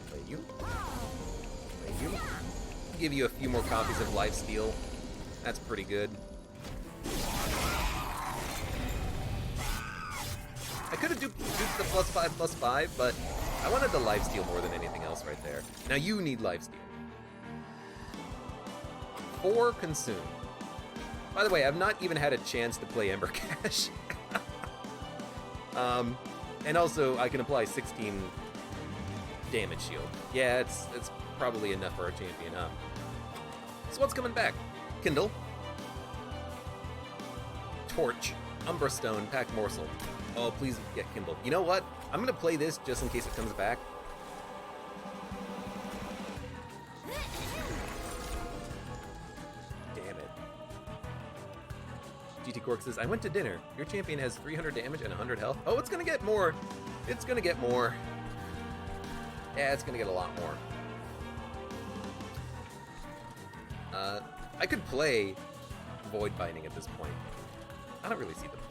Play you. Play you. Give you a few more copies of lifesteal. That's pretty good. I could have duped the +5, +5, but I wanted the lifesteal more than anything else right there. Now you need lifesteal. 4 consumed. By the way, I've not even had a chance to play Ember Cash. And also, I can apply 16 damage shield. Yeah, it's probably enough for our champion, huh? So what's coming back? Kindle. Torch. Umbra Stone. Pack Morsel. Oh, please get Kindle. You know what? I'm going to play this just in case it comes back. Damn it. GT Cork says, I went to dinner. Your champion has 300 damage and 100 health. Oh, it's going to get more. It's going to get more. Yeah, it's going to get a lot more. I could play Void Binding at this point. I don't really see the point.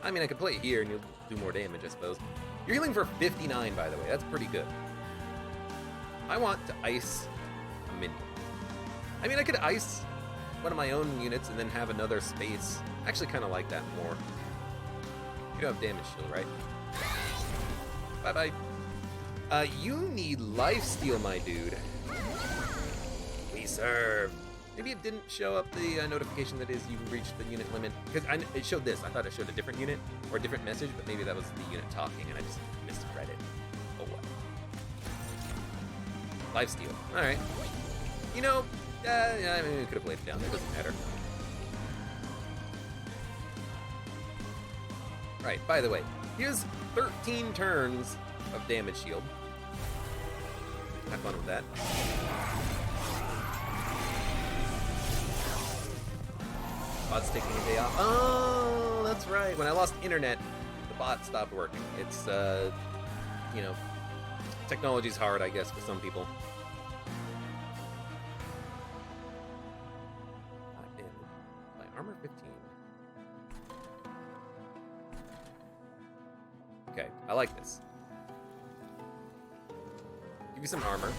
I mean, I could play it here and you'll do more damage, I suppose. You're healing for 59, by the way. That's pretty good. I want to ice a minion. I mean, I could ice one of my own units and then have another space. I actually kind of like that more. You don't have damage shield, right? Bye-bye. You need lifesteal, my dude. We serve. Maybe it didn't show up the notification that is you reached the unit limit. Because it showed this. I thought it showed a different unit or a different message, but maybe that was the unit talking and I just misread it. Oh well. Lifesteal. Alright. You know, I mean, we could have played it down. It doesn't matter. Right, by the way, here's 13 turns of damage shield. Have fun with that. Bot's taking a day off. Oh, that's right. When I lost internet, the bot stopped working. It's, you know, technology's hard, I guess, for some people. My armor 15. Okay, I like this. Give you some armor.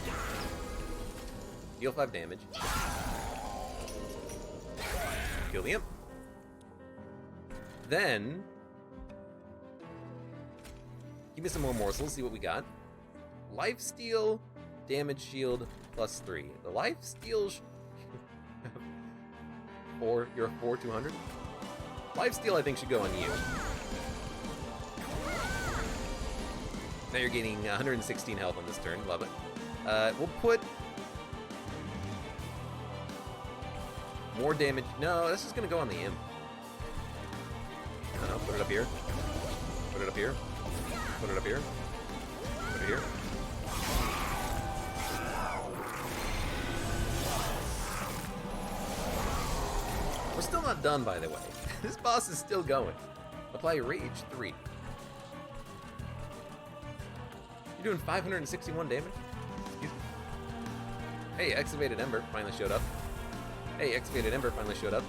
Deal 5 damage. Kill the imp. Then give me some more morsels, see what we got. Lifesteal, damage shield, +3. The lifesteal you're a 4, 200. Lifesteal I think should go on you. Now you're gaining 116 health on this turn, love it. We'll put more damage. No, this is gonna go on the imp. No, put it up here. Put it up here. Put it up here. Put it here. We're still not done, by the way. This boss is still going. Apply Rage 3. You're doing 561 damage? Excuse me. Hey, Excavated Ember finally showed up. Hey, Excavated Ember finally showed up.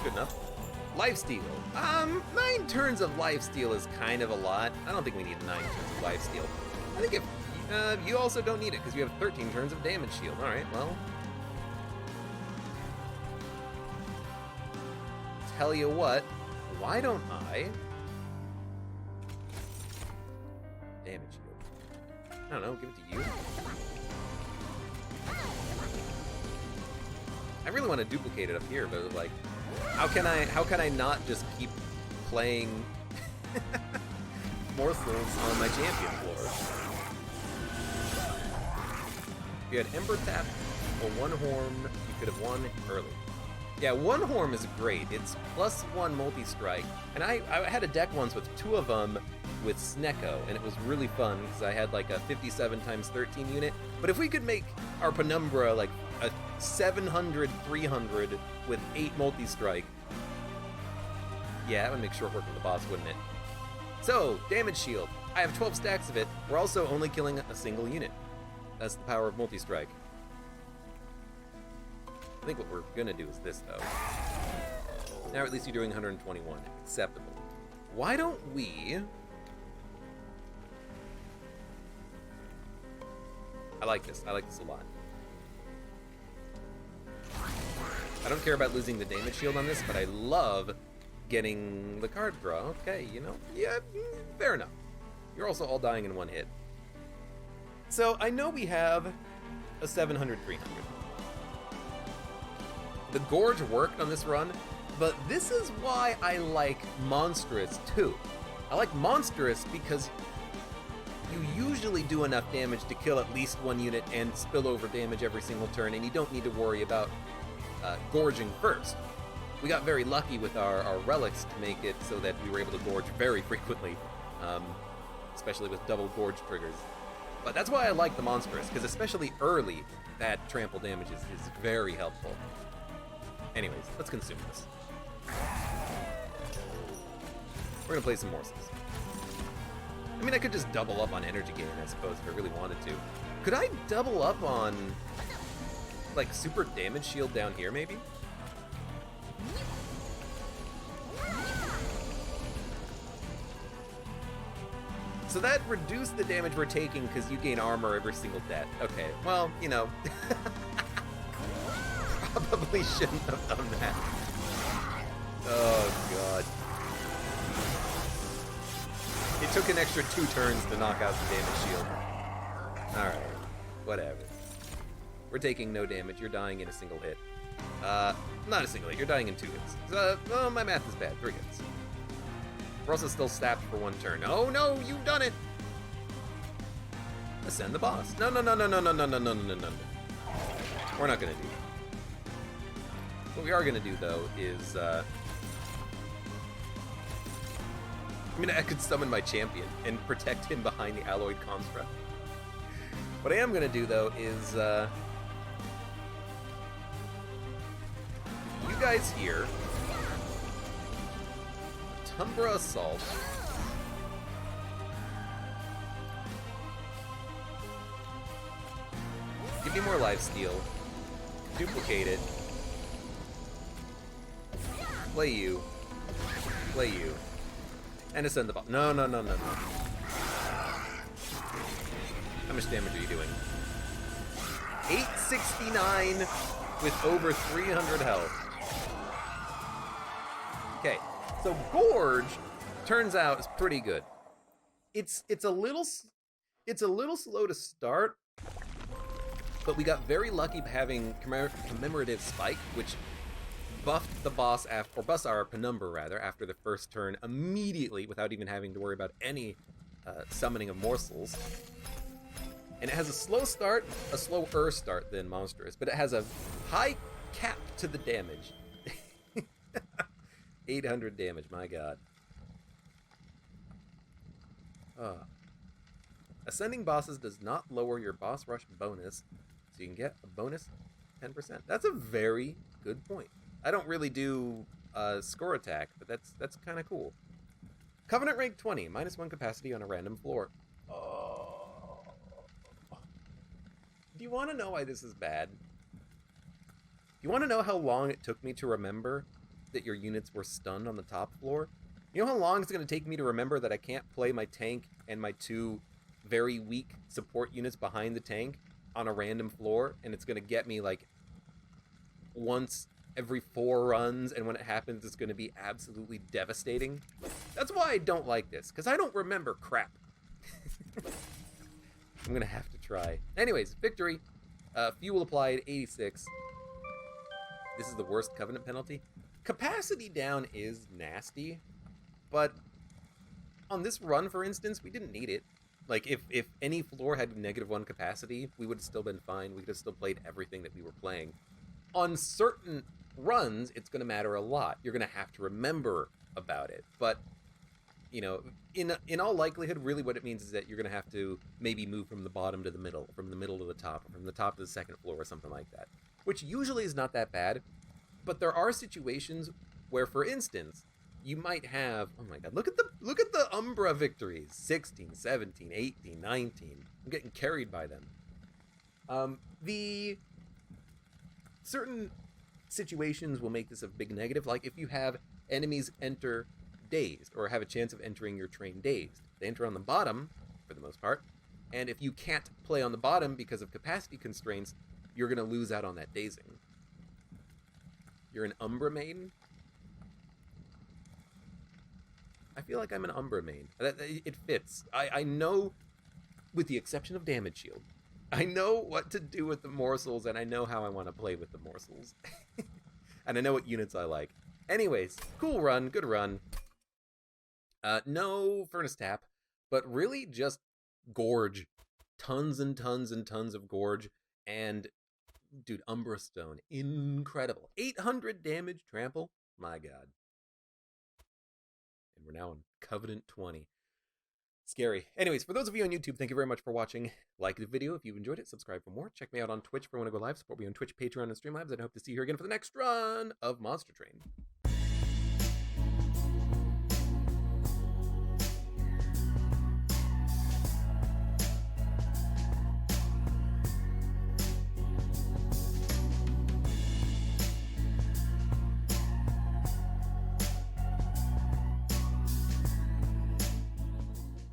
Good enough. Lifesteal. 9 turns of lifesteal is kind of a lot. I don't think we need 9 turns of lifesteal. I think if You also don't need it, because you have 13 turns of damage shield. Alright, well. Tell you what, why don't I... Damage shield. I don't know, give it to you. I really want to duplicate it up here, but like, how can I not just keep playing morsels on my champion floor? If you had Ember Tap or One Horn, you could have won early. Yeah, One Horn is great. It's +1 multi-strike. And I had a deck once with 2 of them with Snecko, and it was really fun because I had like a 57 × 13 unit. But if we could make our Penumbra like a 700/300 with 8 multi-strike, yeah, that would make short work of the boss, wouldn't it? So, damage shield. I have 12 stacks of it. We're also only killing a single unit. That's the power of multi-strike. I think what we're gonna do is this, though. Now at least you're doing 121. Acceptable. Why don't we... I like this. I like this a lot. I don't care about losing the damage shield on this, but I love getting the card draw. Okay, you know, yeah, fair enough. You're also all dying in one hit. So I know we have a 700/300. The Gorge worked on this run, but this is why I like Monstrous too. I like Monstrous because you usually do enough damage to kill at least one unit and spillover damage every single turn, and you don't need to worry about gorging first. We got very lucky with our relics to make it so that we were able to gorge very frequently, especially with double gorge triggers. But that's why I like the Monstrous, because especially early, that trample damage is very helpful. Anyways, let's consume this. We're gonna play some morsels. I mean, I could just double up on energy gain, I suppose, if I really wanted to. Could I double up on, like, super damage shield down here, maybe? So that reduced the damage we're taking because you gain armor every single death. Okay, well, you know. Probably shouldn't have done that. Oh, God. It took an extra 2 turns to knock out the damage shield. Alright, whatever. We're taking no damage. You're dying in a single hit. Not a single hit. You're dying in 2 hits. Well, my math is bad. 3 hits. We're also still stabbed for 1 turn. Oh, no, you've done it! Ascend the boss. No. We're not gonna do that. What we are gonna do, though, is, I mean, I could summon my champion and protect him behind the alloyed construct. What I am gonna do, though, is, you guys here, Tumbra Assault. Give me more lifesteal. Duplicate it. Play you. Play you. And ascend the boss. No. How much damage are you doing? 869 with over 300 health. Okay. So Gorge turns out is pretty good. It's a little slow to start, but we got very lucky having commemorative spike, which buffed the boss or buffs our Penumbra rather after the first turn immediately without even having to worry about any summoning of morsels. And it has a slow start, a slower start than Monstrous, but it has a high cap to the damage. 800 damage, my god. Ascending bosses does not lower your boss rush bonus, so you can get a bonus 10%. That's a very good point. I don't really do score attack, but that's kind of cool. Covenant rank 20, -1 capacity on a random floor. Oh. Do you want to know why this is bad? Do you want to know how long it took me to remember that your units were stunned on the top floor? You know how long it's going to take me to remember that I can't play my tank and my 2 very weak support units behind the tank on a random floor, and it's going to get me like once every 4 runs, and when it happens, it's going to be absolutely devastating. That's why I don't like this, because I don't remember crap. I'm going to have to try. Anyways, victory. Fuel applied, 86. This is the worst Covenant penalty. Capacity down is nasty, but on this run, for instance, we didn't need it. Like, if any floor had -1 capacity, we would have still been fine. We could have still played everything that we were playing. On certain runs, it's going to matter a lot. You're going to have to remember about it. But, you know, in all likelihood, really what it means is that you're going to have to maybe move from the bottom to the middle, from the middle to the top, or from the top to the second floor, or something like that. Which usually is not that bad. But there are situations where, for instance, you might have, oh my god, look at the Umbra victories. 16, 17, 18, 19. I'm getting carried by them. The certain situations will make this a big negative, like if you have enemies enter dazed, or have a chance of entering your train dazed. They enter on the bottom, for the most part, and if you can't play on the bottom because of capacity constraints, you're going to lose out on that dazing. You're an Umbra main? I feel like I'm an Umbra main. It fits. I know, with the exception of damage shield, I know what to do with the morsels, and I know how I want to play with the morsels. And I know what units I like. Anyways, cool run, good run. No Furnace Tap, but really just Gorge. Tons and tons and tons of Gorge, and, dude, Umbra Stone, incredible. 800 damage trample, my god. And we're now on Covenant 20. Scary. Anyways, for those of you on YouTube, thank you very much for watching. Like the video if you've enjoyed it. Subscribe for more. Check me out on Twitch for when I go live. Support me on Twitch, Patreon, and Streamlabs. And I hope to see you here again for the next run of Monster Train.